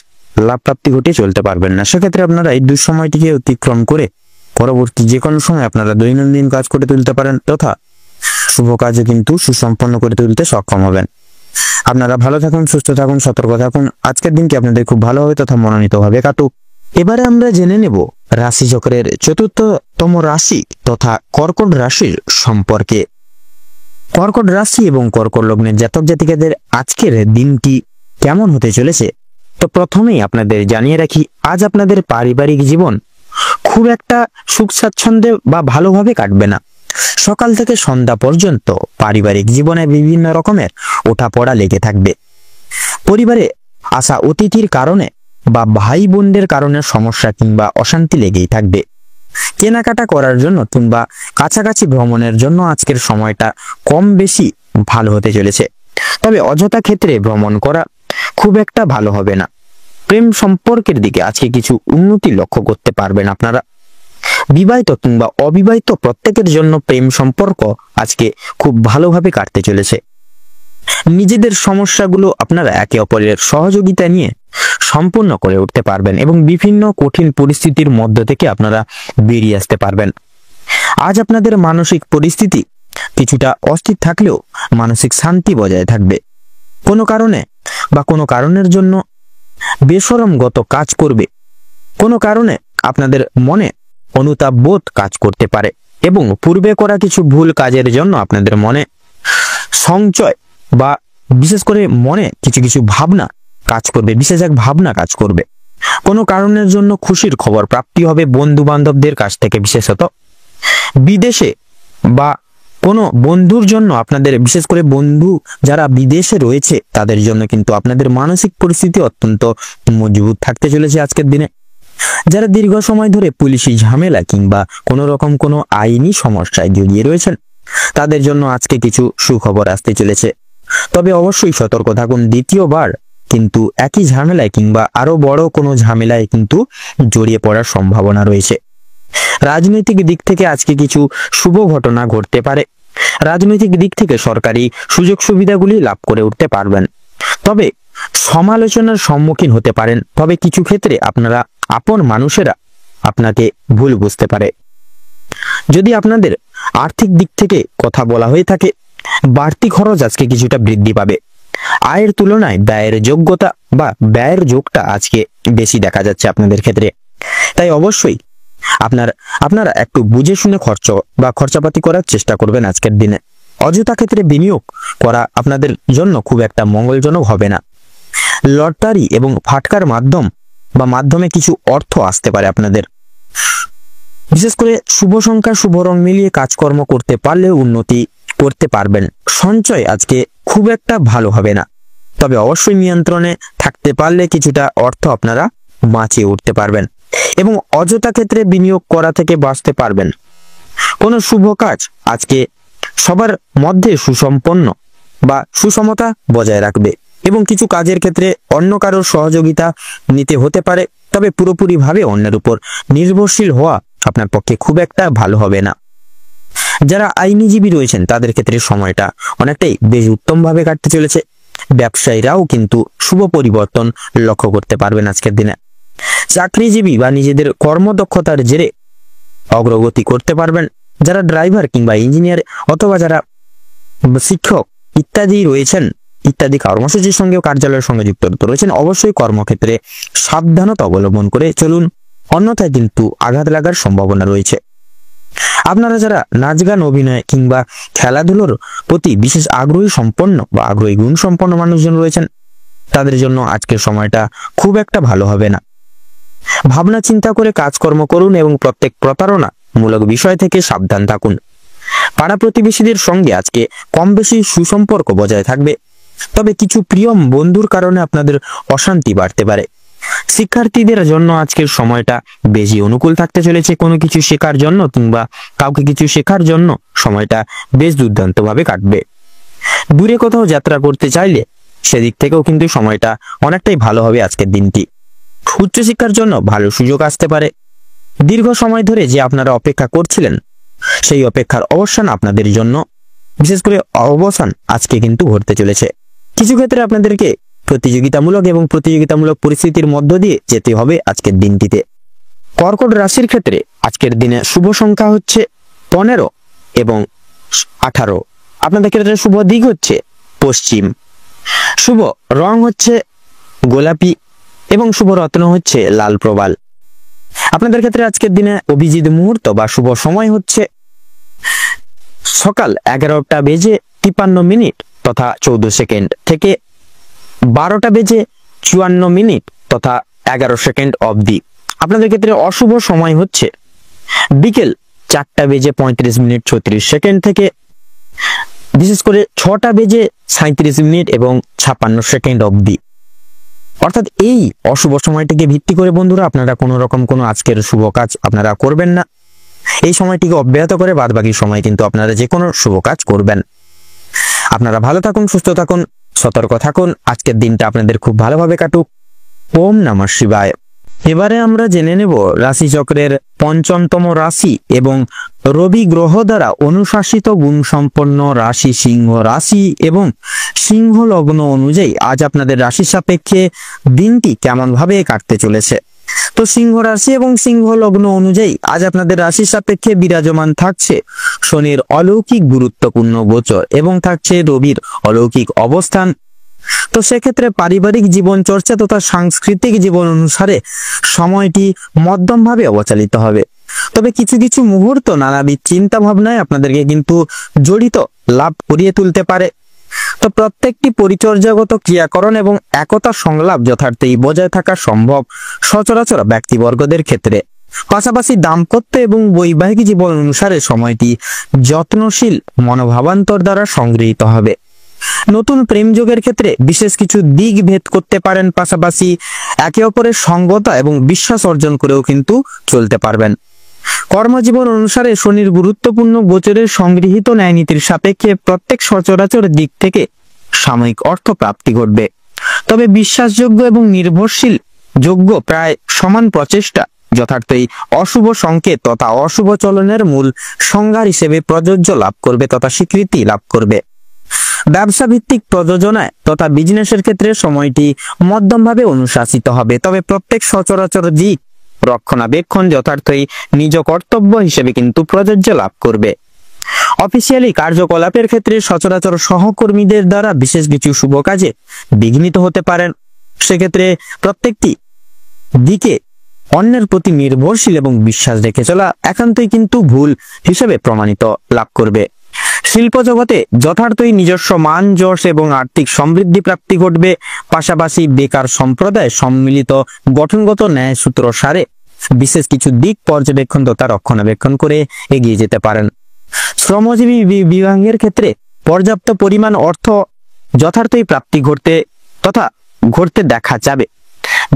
লাভ প্রাপ্তি ঘটিয়ে চলতে পারবেন না। সেক্ষেত্রে আপনারা এই দুঃসময়টিকে অতিক্রম করে পরবর্তী যে কোনো সময় আপনারা দৈনন্দিন কাজ করে তুলতে পারেন তথা শুভ কাজে কিন্তু সুসম্পন্ন করে তুলতে সক্ষম হবেন। আপনারা ভালো থাকুন, সুস্থ থাকুন, সতর্ক থাকুন। আজকের দিনটি আপনাদের খুব ভালো হবে তথা মনোনীতভাবে কাটুক। এবারে আমরা জেনে নেব রাশি চক্রের চতুর্থতম রাশি তথা কর্কট রাশির সম্পর্কে। কর্কট রাশি এবং কর্কট লগ্নের জাতক জাতিকাদের আজকের দিনটি কেমন হতে চলেছে, তো প্রথমেই আপনাদের জানিয়ে রাখি আজ আপনাদের পারিবারিক জীবন খুব একটা সুখ স্বাচ্ছন্দ্যে বা ভালোভাবে কাটবে না। সকাল থেকে সন্ধ্যা পর্যন্ত পারিবারিক জীবনে বিভিন্ন রকমের ওঠাপড়া লেগে থাকবে। পরিবারে আসা অতিথির কারণে বা ভাই বোনদের কারণে সমস্যা কিংবা অশান্তি লেগেই থাকবে। কেনাকাটা করার জন্য কিংবা কাছাকাছি ভ্রমণের জন্য আজকের সময়টা কম বেশি ভালো হতে চলেছে, তবে অযথা ক্ষেত্রে ভ্রমণ করা খুব একটা ভালো হবে না। প্রেম সম্পর্কের দিকে আজকে কিছু উন্নতি লক্ষ্য করতে পারবেন আপনারা। বিবাহিত কিংবা অবিবাহিত প্রত্যেকের জন্য প্রেম সম্পর্ক আজকে খুব ভালোভাবে কাটতে চলেছে। নিজেদের সমস্যাগুলো আপনারা একে অপরের সহযোগিতা নিয়ে সম্পূর্ণ করে উঠতে পারবেন এবং বিভিন্ন কঠিন পরিস্থিতির মধ্য থেকে আপনারা বেরিয়ে আসতে পারবেন। আজ আপনাদের মানসিক পরিস্থিতি কিছুটা অস্থির থাকলেও মানসিক শান্তি বজায় থাকবে। কোনো কারণে বা কোনো কারণের জন্য বেশরমগত কাজ করবে, কোনো কারণে আপনাদের মনে অনুতাপ বোধ কাজ করতে পারে এবং পূর্বে করা কিছু ভুল কাজের জন্য আপনাদের মনে সংশয় বা বিশেষ করে মনে কিছু কিছু ভাবনা কাজ করবে, বিশেষ এক ভাবনা কাজ করবে। কোনো কারণের জন্য খুশির খবর প্রাপ্তি হবে বন্ধু বান্ধবদের কাছ থেকে, বিশেষত বিদেশে বা কোনো বন্ধুর জন্য আপনাদের, বিশেষ করে বন্ধু যারা বিদেশে রয়েছে তাদের জন্য কিন্তু আপনাদের মানসিক পরিস্থিতি অত্যন্ত মজবুত থাকতে চলেছে আজকের দিনে। যারা দীর্ঘ সময় ধরে পুলিশি ঝামেলা কিংবা কোনো রকম কোনো আইনি সমস্যায় জড়িয়ে রয়েছেন তাদের জন্য আজকে কিছু সুখবর আসতে চলেছে, তবে অবশ্যই সতর্ক থাকুন। দ্বিতীয়বার কিন্তু একই ঝামেলায় কিংবা আরো বড় কোনো ঝামেলায় কিন্তু জড়িয়ে পড়ার সম্ভাবনা রয়েছে। রাজনৈতিক দিক থেকে আজকে কিছু শুভ ঘটনা ঘটতে পারে। রাজনৈতিক দিক থেকে সরকারি সুযোগ সুবিধাগুলি লাভ করে উঠতে পারবেন, তবে সমালোচনার সম্মুখীন হতে পারেন। তবে কিছু ক্ষেত্রে আপনারা আপন মানুষেরা আপনাকে ভুল বুঝতে পারে। যদি আপনাদের আর্থিক দিক থেকে কথা বলা হয়ে থাকে, বাড়তি খরচ আজকে কিছুটা বৃদ্ধি পাবে। আয়ের তুলনায় ব্যয়ের যোগ্যতা বা ব্যয়ের যোগটা আজকে বেশি দেখা যাচ্ছে আপনাদের ক্ষেত্রে, তাই অবশ্যই আপনারা একটু বুঝে শুনে খরচাপাতি করার চেষ্টা করবেন আজকের দিনে। অযথা ক্ষেত্রে বিনিয়োগ করা আপনাদের জন্য খুব একটা মঙ্গলজনক হবে না। লটারি এবং ফাটকার মাধ্যমে কিছু অর্থ আসতে পারে আপনাদের। বিশেষ করে শুভ সংখ্যা শুভ রং মিলিয়ে কাজকর্ম করতে পারলে উন্নতি করতে পারবেন। সঞ্চয় আজকে খুব একটা ভালো হবে না, তবে অবশ্যই নিয়ন্ত্রণে থাকতে পারলে কিছুটা অর্থ আপনারা বাঁচিয়ে উঠতে পারবেন এবং অযথা ক্ষেত্রে বিনিয়োগ করা থেকে বাঁচতে পারবেন। কোনো শুভ কাজ আজকে সবার মধ্যে সুসম্পন্ন বা সুসমতা বজায় রাখবে এবং কিছু কাজের ক্ষেত্রে অন্য কারোর সহযোগিতা নিতে হতে পারে, তবে পুরোপুরিভাবে অন্যের উপর নির্ভরশীল হওয়া আপনার পক্ষে খুব একটা ভালো হবে না। যারা আইনজীবী রয়েছেন তাদের ক্ষেত্রে সময়টা অনেকটাই বেশ উত্তমভাবে কাটতে চলেছে। ব্যবসায়ীরাও কিন্তু শুভ পরিবর্তন লক্ষ্য করতে পারবেন আজকের দিনে। চাকরিজীবী বা নিজেদের কর্মদক্ষতার জেরে অগ্রগতি করতে পারবেন। যারা ড্রাইভার কিংবা ইঞ্জিনিয়ার অথবা যারা শিক্ষক ইত্যাদি রয়েছেন, ইত্যাদি কর্মসূচির সঙ্গেও কার্যালয়ের সঙ্গে যুক্ত রয়েছেন, অবশ্যই কর্মক্ষেত্রে সাবধানতা অবলম্বন করে চলুন, অন্যথায় কিন্তু আঘাত লাগার সম্ভাবনা রয়েছে। আপনারা যারা নাচ গান, অভিনয় কিংবা খেলাধুলোর প্রতি বিশেষ আগ্রহী সম্পন্ন বা আগ্রহী গুণ সম্পন্ন মানুষজন রয়েছেন, তাদের জন্য আজকের সময়টা খুব একটা ভালো হবে না। ভাবনা চিন্তা করে কাজকর্ম করুন এবং প্রত্যেক প্রতারণা মূলক বিষয় থেকে সাবধান থাকুন। পাড়া প্রতিবেশীদের সঙ্গে আজকে কম বেশি সুসম্পর্ক বজায় থাকবে, তবে কিছু প্রিয় বন্ধুর কারণে আপনাদের অশান্তি বাড়তে পারে। শিক্ষার্থীদের জন্য আজকের সময়টা বেশি অনুকূল থাকতে চলেছে। কোনো কিছু শেখার জন্য কিংবা কাউকে কিছু শেখার জন্য সময়টা বেশ দুর্দান্তভাবে কাটবে। দূরে কোথাও যাত্রা করতে চাইলে সেদিক থেকেও কিন্তু সময়টা অনেকটাই ভালো হবে আজকের দিনটি। উচ্চশিক্ষার জন্য ভালো সুযোগ আসতে পারে। দীর্ঘ সময় ধরে যে আপনারা অপেক্ষা করছিলেন, সেই অপেক্ষার অবসান আপনাদের জন্য, বিশেষ করে অবসান আজকে কিন্তু ঘটতে চলেছে। কিছু ক্ষেত্রে আপনাদেরকে প্রতিযোগিতামূলক পরিস্থিতির মধ্য দিয়ে যেতে হবে আজকের দিনটিতে। কর্কট রাশির ক্ষেত্রে আজকের দিনে শুভ সংখ্যা হচ্ছে 15 এবং 18। আপনাদের ক্ষেত্রে শুভ দিক হচ্ছে পশ্চিম, শুভ রং হচ্ছে গোলাপি এবং শুভ রত্ন হচ্ছে লাল প্রবাল। আপনাদের ক্ষেত্রে আজকের দিনে অভিজিৎ মুহূর্ত বা শুভ সময় হচ্ছে সকাল 11টা বেজে 53 মিনিট তথা 14 সেকেন্ড থেকে 12টা বেজে 54 মিনিট তথা 11 সেকেন্ড অবধি। আপনাদের ক্ষেত্রে অশুভ সময় হচ্ছে বিকেল 4টা বেজে 35 মিনিট 36 সেকেন্ড থেকে বিশেষ করে 6টা বেজে 37 মিনিট এবং 56 সেকেন্ড অবধি। অর্থাৎ এই অশুভ সময়টিকে ভিত্তি করে বন্ধুরা আপনারা কোনো রকম কোনো আজকের শুভ কাজ আপনারা করবেন না। এই সময়টিকে অব্যাহত করে বাদবাকি সময় কিন্তু আপনারা যে কোনো শুভ কাজ করবেন। আপনারা ভালো থাকুন, সুস্থ থাকুন, সতর্ক থাকুন। আজকের দিনটা আপনাদের খুব ভালোভাবে কাটুক। ওম নমঃ শিবায়। এবারে আমরা জেনে নেব রাশিচক্রের ৫মতম রাশি এবং রবি গ্রহ দ্বারা অনুশাসিত গুণ সম্পন্ন রাশি সিংহ রাশি এবং সিংহ লগ্ন অনুযায়ী আজ আপনাদের রাশি সাপেক্ষে দিনটি কেমন ভাবে কাটতে চলেছে। তো সিংহ রাশি এবং সিংহ লগ্ন অনুযায়ী আজ আপনাদের রাশি সাপেক্ষে বিরাজমান থাকছে শনির অলৌকিক গুরুত্বপূর্ণ গোচর এবং থাকছে রবির অলৌকিক অবস্থান। তো সেক্ষেত্রে পারিবারিক জীবন চর্চা তথা সাংস্কৃতিক জীবন অনুসারে সময়টি মধ্যম ভাবে অবচালিত হবে। তবে কিছু কিছু মুহূর্ত নানাবিধ চিন্তা ভাবনায় আপনাদেরকে কিন্তু জড়িত লাভ করিয়ে তুলতে পারে। তো প্রত্যেকটি পরিচর্যাগত ক্রিয়াকরণ এবং একতা সংলাপ যথার্থই বজায় থাকা সম্ভব সচরাচর ব্যক্তিবর্গদের ক্ষেত্রে। পাশাপাশি দাম্পত্য এবং বৈবাহিক জীবন অনুসারে সময়টি যত্নশীল মনোভাবান্তর দ্বারা সংগৃহীত হবে। নতুন প্রেম যোগের ক্ষেত্রে বিশেষ কিছু দিক ভেদ করতে পারেন, পাশাপাশি একে অপরের সঙ্গতা এবং বিশ্বাস অর্জন করেও কিন্তু চলতে পারবেন। কর্মজীবন অনুসারে শনির গুরুত্বপূর্ণ গোচরের সংগৃহীত ন্যায়নীতির সাপেক্ষে প্রত্যেক সচরাচর দিক থেকে সাময়িক অর্থ প্রাপ্তি ঘটবে। তবে বিশ্বাসযোগ্য এবং নির্ভরশীল যোগ্য প্রায় সমান প্রচেষ্টা যথার্থই অশুভ সংকেত তথা অশুভ চলনের মূল সংজ্ঞা হিসেবে প্রযোজ্য লাভ করবে তথা স্বীকৃতি লাভ করবে। ব্যবসা ভিত্তিক প্রযোজনায় তথা বিজনেসের ক্ষেত্রে সময়টি মধ্যমভাবে অনুশাসিত হবে। তবে প্রত্যেক সচরাচর দিক রক্ষণাবেক্ষণ যথার্থই নিজ কর্তব্য হিসেবে কিন্তু প্রযোজ্য লাভ করবে। অফিসিয়ালি কার্যকলাপের ক্ষেত্রে সচরাচর সহকর্মীদের দ্বারা বিশেষ কিছু শুভ কাজে বিঘ্নিত হতে পারেন। সেক্ষেত্রে প্রত্যেকটি দিকে অন্যের প্রতি নির্ভরশীল এবং বিশ্বাস রেখে চলা একান্তই কিন্তু ভুল হিসেবে প্রমাণিত লাভ করবে। শিল্প জগতে যথার্থই নিজস্ব মান যশ এবং আর্থিক সমৃদ্ধি প্রাপ্তি ঘটবে। পাশাপাশি বেকার সম্প্রদায় সম্মিলিত গঠনগত ন্যায় সূত্র সারে বিশেষ কিছু দিক পর্যবেক্ষণ তথা রক্ষণাবেক্ষণ করে এগিয়ে যেতে পারেন। শ্রমজীবী বিভাগের ক্ষেত্রে পর্যাপ্ত পরিমাণ অর্থ যথার্থই প্রাপ্তি ঘটতে দেখা যাবে।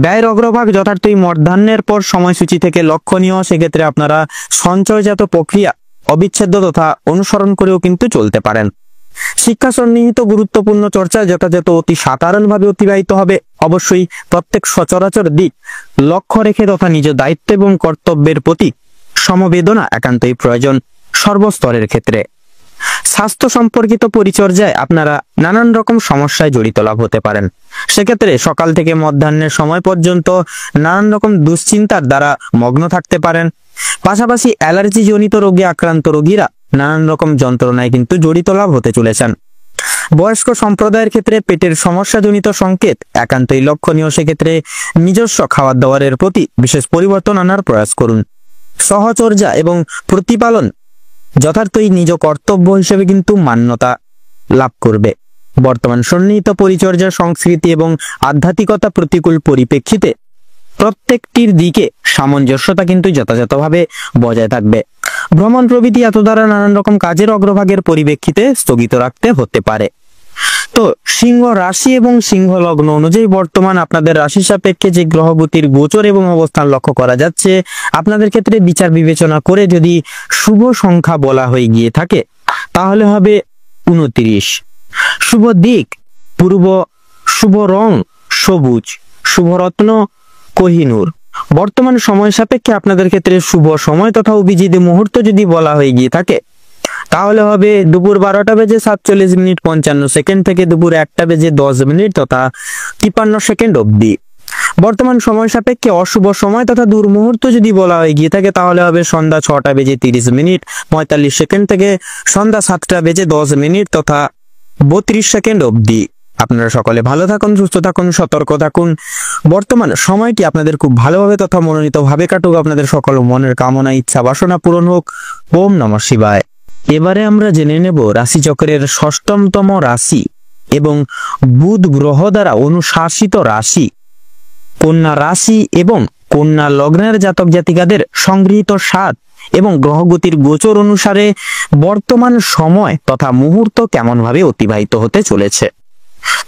ব্যয়ের অগ্রভাগ যথার্থই মধ্যাহ্নের পর সময়সূচি থেকে লক্ষণীয়। সেক্ষেত্রে আপনারা সঞ্চয়জাত প্রক্রিয়া অবিচ্ছেদ্য তথা অনুসরণ করেও কিন্তু চলতে পারেন। শিক্ষা সন্নিহিত গুরুত্বপূর্ণ চর্চা যথাযথ অতি সাধারণভাবে অতিবাহিত হবে। অবশ্যই প্রত্যেক সচরাচর দিক লক্ষ্য রেখে তথা নিজ দায়িত্ব এবং কর্তব্যের প্রতি সমবেদনা একান্তই প্রয়োজন সর্বস্তরের ক্ষেত্রে। স্বাস্থ্য সম্পর্কিত পরিচর্যায় আপনারা নানান রকম সমস্যায় জড়িত লাভ হতে পারেন। সেক্ষেত্রে সকাল থেকে মধ্যাহ্নের সময় পর্যন্ত নানান রকম দুশ্চিন্তার দ্বারা মগ্ন থাকতে পারেন। পাশাপাশি অ্যালার্জি জনিত রোগে আক্রান্ত রোগীরা নানান রকম যন্ত্রণায় কিন্তু জড়িত লাভ হতে চলেছেন। বয়স্ক সম্প্রদায়ের ক্ষেত্রে পেটের সমস্যাজনিত সংকেত একান্তই লক্ষণীয়। সেক্ষেত্রে নিজস্ব খাবার দাবারের প্রতি বিশেষ পরিবর্তন আনার প্রয়াস করুন। সহচর্যা এবং প্রতিপালন যথার্থই নিজ কর্তব্য হিসেবে কিন্তু মান্যতা লাভ করবে। বর্তমান সন্নিহিত পরিচর্যা সংস্কৃতি এবং আধ্যাত্মিকতা প্রতিকূল পরিপ্রেক্ষিতে প্রত্যেকটির দিকে সামঞ্জস্যতা কিন্তু যথাযথভাবে বজায় থাকবে। ভ্রমণ প্রভৃতি এত দ্বারা নানান রকম কাজের অগ্রভাগের পরিপ্রেক্ষিতে স্থগিত রাখতে হতে পারে। তো সিংহ রাশি এবং সিংহ লগ্ন অনুযায়ী বর্তমান আপনাদের রাশি সাপেক্ষে যে গ্রহগতির গোচর এবং অবস্থান লক্ষ্য করা যাচ্ছে, আপনাদের ক্ষেত্রে বিচার বিবেচনা করে যদি শুভ সংখ্যা বলা হয়ে গিয়ে থাকে তাহলে হবে 29। শুভ দিক পূর্ব, শুভ রং সবুজ, শুভ রত্ন কোহিনূর। বর্তমান সময় সাপেক্ষে আপনাদের ক্ষেত্রে শুভ সময় তথা অভিজিৎ মুহূর্ত যদি বলা হয়ে গিয়ে থাকে তাহলে হবে দুপুর 12:47:55 থেকে দুপুর 1:10 তথা 53 অবধি। বর্তমান সময় সাপেক্ষে অশুভ সময় তথা দুর্মুহূর্ত যদি বলা হয়ে গিয়ে থাকে তাহলে হবে সন্ধ্যা 6:30:45 থেকে সন্ধ্যা 7:10 তথা 32 অবধি। আপনারা সকলে ভালো থাকুন, সুস্থ থাকুন, সতর্ক থাকুন। বর্তমান সময়টি আপনাদের খুব ভালোভাবে তথা মনোনীত ভাবে কাটুক। আপনাদের সকল মনের কামনা ইচ্ছা বাসনা পূরণ হোক। ওম নমঃ শিবায়। এবারে আমরা জেনে নেব রাশিচক্রের 6ম রাশি এবং বুধ গ্রহ দ্বারা অনুশাসিত রাশি কন্যা রাশি এবং কন্যা লগ্নের জাতক জাতিকাদের সংগৃহীত 7 এবং গ্রহগতির গোচর অনুসারে বর্তমান সময় তথা মুহূর্ত কেমন ভাবে অতিবাহিত হতে চলেছে।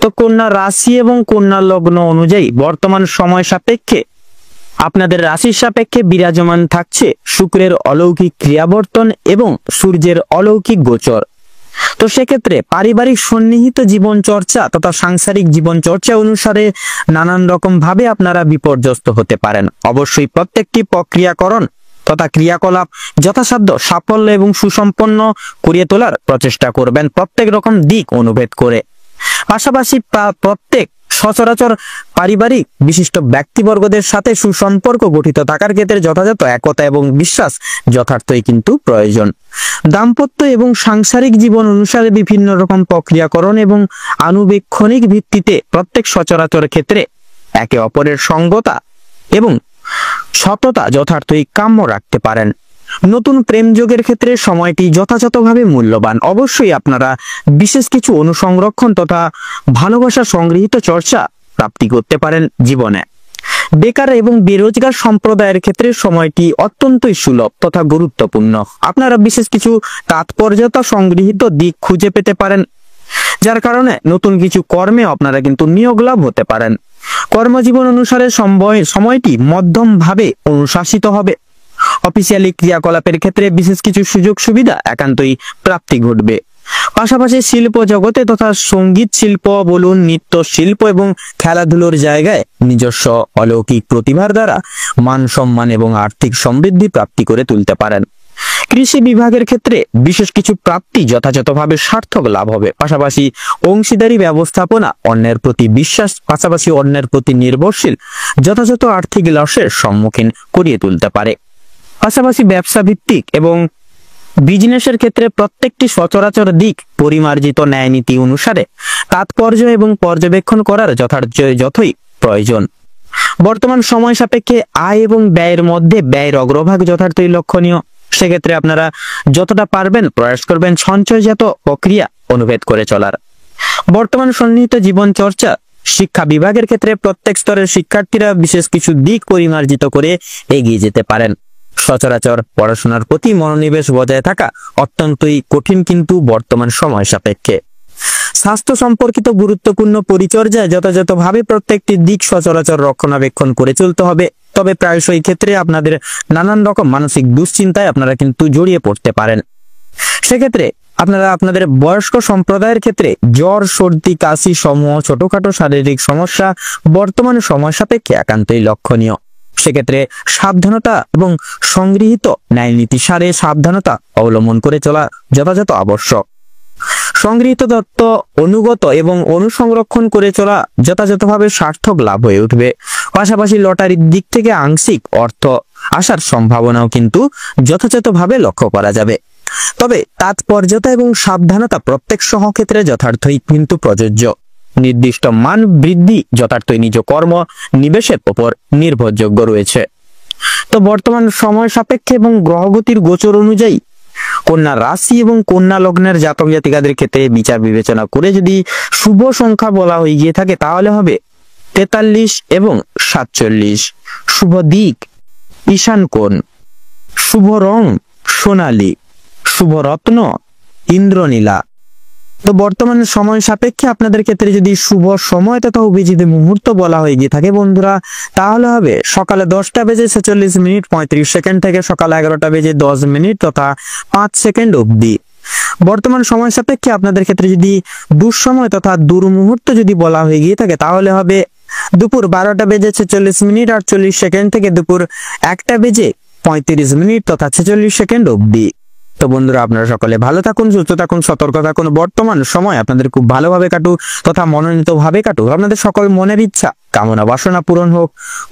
তো কন্যা রাশি এবং কন্যা লগ্ন অনুযায়ী বর্তমান সময় সাপেক্ষে আপনাদের রাশির সাপেক্ষে বিরাজমান থাকছে শুক্রের অলৌকিক ক্রিয়াবর্তন এবং সূর্যের অলৌকিক গোচর। তো সেক্ষেত্রে পারিবারিক সন্নিহিত জীবন চর্চা তথা সাংসারিক জীবন চর্চা অনুসারে নানান রকম ভাবে আপনারা বিপর্যস্ত হতে পারেন। অবশ্যই প্রত্যেকটি প্রক্রিয়াকরণ তথা ক্রিয়াকলাপ যথাসাধ্য সাফল্য এবং সুসম্পন্ন করিয়ে তোলার প্রচেষ্টা করবেন প্রত্যেক রকম দিক অনুভেদ করে। পাশাপাশি প্রত্যেক সচরাচর পারিবারিক বিশিষ্ট ব্যক্তিবর্গদের সাথে সুসম্পর্ক গঠিত থাকার ক্ষেত্রে যথাযথ একতা এবং বিশ্বাস যথার্থই কিন্তু প্রয়োজন। দাম্পত্য এবং সাংসারিক জীবন অনুসারে বিভিন্ন রকম প্রক্রিয়াকরণ এবং আনুবীক্ষণিক ভিত্তিতে প্রত্যেক সচরাচর ক্ষেত্রে একে অপরের সঙ্গতা এবং সততা যথার্থই কাম্য রাখতে পারেন। নতুন প্রেম যোগের ক্ষেত্রে সময়টি যথাযথভাবে মূল্যবান। অবশ্যই আপনারা বিশেষ কিছু অনুসংরক্ষণ তথা ভালোবাসা সংগৃহীত চর্চা প্রাপ্তি করতে পারেন জীবনে। বেকার এবং বেরোজগার সম্প্রদায়ের ক্ষেত্রে সময়টি অত্যন্তই সুলভ তথা গুরুত্বপূর্ণ। আপনারা বিশেষ কিছু তাৎপর্যতা সংগৃহীত দিক খুঁজে পেতে পারেন, যার কারণে নতুন কিছু কর্মে আপনারা কিন্তু নিয়োগ লাভ হতে পারেন। কর্মজীবন অনুসারে সময়টি মধ্যম ভাবে অনুশাসিত হবে। অফিসিয়ালি ক্রিয়াকলাপের ক্ষেত্রে বিশেষ কিছু সুযোগ সুবিধা একান্তই প্রাপ্তি ঘটবে। পাশাপাশি শিল্প জগতে তথা সঙ্গীত শিল্প বলুন, নৃত্য শিল্প এবং খেলাধুলোর জায়গায় নিজস্ব অলৌকিক প্রতিভার দ্বারা মান সম্মান এবং আর্থিক সমৃদ্ধি প্রাপ্তি করে তুলতে পারেন। কৃষি বিভাগের ক্ষেত্রে বিশেষ কিছু প্রাপ্তি যথাযথভাবে সার্থক লাভ হবে। পাশাপাশি অংশীদারি ব্যবস্থাপনা, অন্যের প্রতি বিশ্বাস, পাশাপাশি অন্যের প্রতি নির্ভরশীল যথাযথ আর্থিক লসের সম্মুখীন করিয়ে তুলতে পারে। পাশাপাশি ব্যবসা ভিত্তিক এবং বিজনেসের ক্ষেত্রে প্রত্যেকটি সচরাচর দিক পরিমার্জিত ন্যায় নীতি অনুসারে তাৎপর্য এবং পর্যবেক্ষণ করার যথই প্রয়োজন। বর্তমান সময় সাপেক্ষে আয় এবং ব্যয়ের মধ্যে ব্যয়ের অগ্রভাগ যথার্থই লক্ষণীয়। সেক্ষেত্রে আপনারা যতটা পারবেন প্রয়াস করবেন সঞ্চয়জাত প্রক্রিয়া অনুভেদ করে চলার। বর্তমান সন্নিহিত জীবন চর্চা শিক্ষা বিভাগের ক্ষেত্রে প্রত্যেক স্তরের শিক্ষার্থীরা বিশেষ কিছু দিক পরিমার্জিত করে এগিয়ে যেতে পারেন। সচরাচর পড়াশোনার প্রতি মনোনিবেশ বজায় থাকা অত্যন্তই কঠিন কিন্তু বর্তমান সময় সাপেক্ষে। স্বাস্থ্য সম্পর্কিত গুরুত্বপূর্ণ পরিচর্যায় যথাযথভাবে প্রত্যেকটি দিক সচরাচর রক্ষণাবেক্ষণ করে চলতে হবে। তবে প্রায়শই ক্ষেত্রে আপনাদের নানান রকম মানসিক দুশ্চিন্তায় আপনারা কিন্তু জড়িয়ে পড়তে পারেন। সেক্ষেত্রে আপনারা আপনাদের বয়স্ক সম্প্রদায়ের ক্ষেত্রে জ্বর, সর্দি, কাশি সমূহ ছোটখাটো শারীরিক সমস্যা বর্তমান সময় সাপেক্ষে একান্তই লক্ষণীয়। সেক্ষেত্রে সাবধানতা এবং সংগৃহীত ন্যায় নীতি সারে সাবধানতা অবলম্বন করে চলা যথাযথ আবশ্যক। সংগৃহীত তত্ত্ব অনুগত এবং অনুসংরক্ষণ করে চলা যথাযথভাবে সার্থক লাভ হয়ে উঠবে। পাশাপাশি লটারির দিক থেকে আংশিক অর্থ আসার সম্ভাবনাও কিন্তু যথাযথভাবে লক্ষ্য করা যাবে। তবে তাৎপর্যতা এবং সাবধানতা প্রত্যেক সহক্ষেত্রে যথার্থই কিন্তু প্রযোজ্য। নির্দিষ্ট মান বৃদ্ধি যথার্থই নিজ কর্ম নিবেশের উপর নির্ভরযোগ্য রয়েছে। তো বর্তমান সময় সাপেক্ষে এবং গ্রহগতির গোচর অনুযায়ী কন্যা রাশি এবং কন্যা লগ্নের জাতক জাতিকাদের ক্ষেত্রে বিচার বিবেচনা করে যদি শুভ সংখ্যা বলা হয়ে গিয়ে থাকে তাহলে হবে 43 এবং 47। শুভ দিক ঈশান কোণ, শুভ রং সোনালী, শুভ রত্ন ইন্দ্রনীলা। তো বর্তমান সময় সাপেক্ষে আপনাদের ক্ষেত্রে যদি শুভ সময় তথা অভিজিৎ মুহূর্ত বলা হয়ে গিয়ে থাকে বন্ধুরা, তাহলে হবে সকালে 10টা বেজে 46 মিনিট 35 সেকেন্ড থেকে সকাল 11টা বেজে 10 মিনিট তথা 5 সেকেন্ড অবধি। বর্তমান সময় সাপেক্ষে আপনাদের ক্ষেত্রে যদি দুঃসময় তথা দুর্মুহূর্ত যদি বলা হয়ে গিয়ে থাকে তাহলে হবে দুপুর 12টা বেজে 46 মিনিট 48 সেকেন্ড থেকে দুপুর 1টা বেজে 35 মিনিট তথা 46 সেকেন্ড অবধি। তো বন্ধুরা, আপনারা সকলে ভালো থাকুন, সুস্থ থাকুন, সতর্ক থাকুন। বর্তমান সময় আপনাদের খুব ভালোভাবে কাটুক তথা মনোনীত ভাবে কাটুক। আপনাদের সকল মনের ইচ্ছা কামনা বাসনা পূরণ হোক।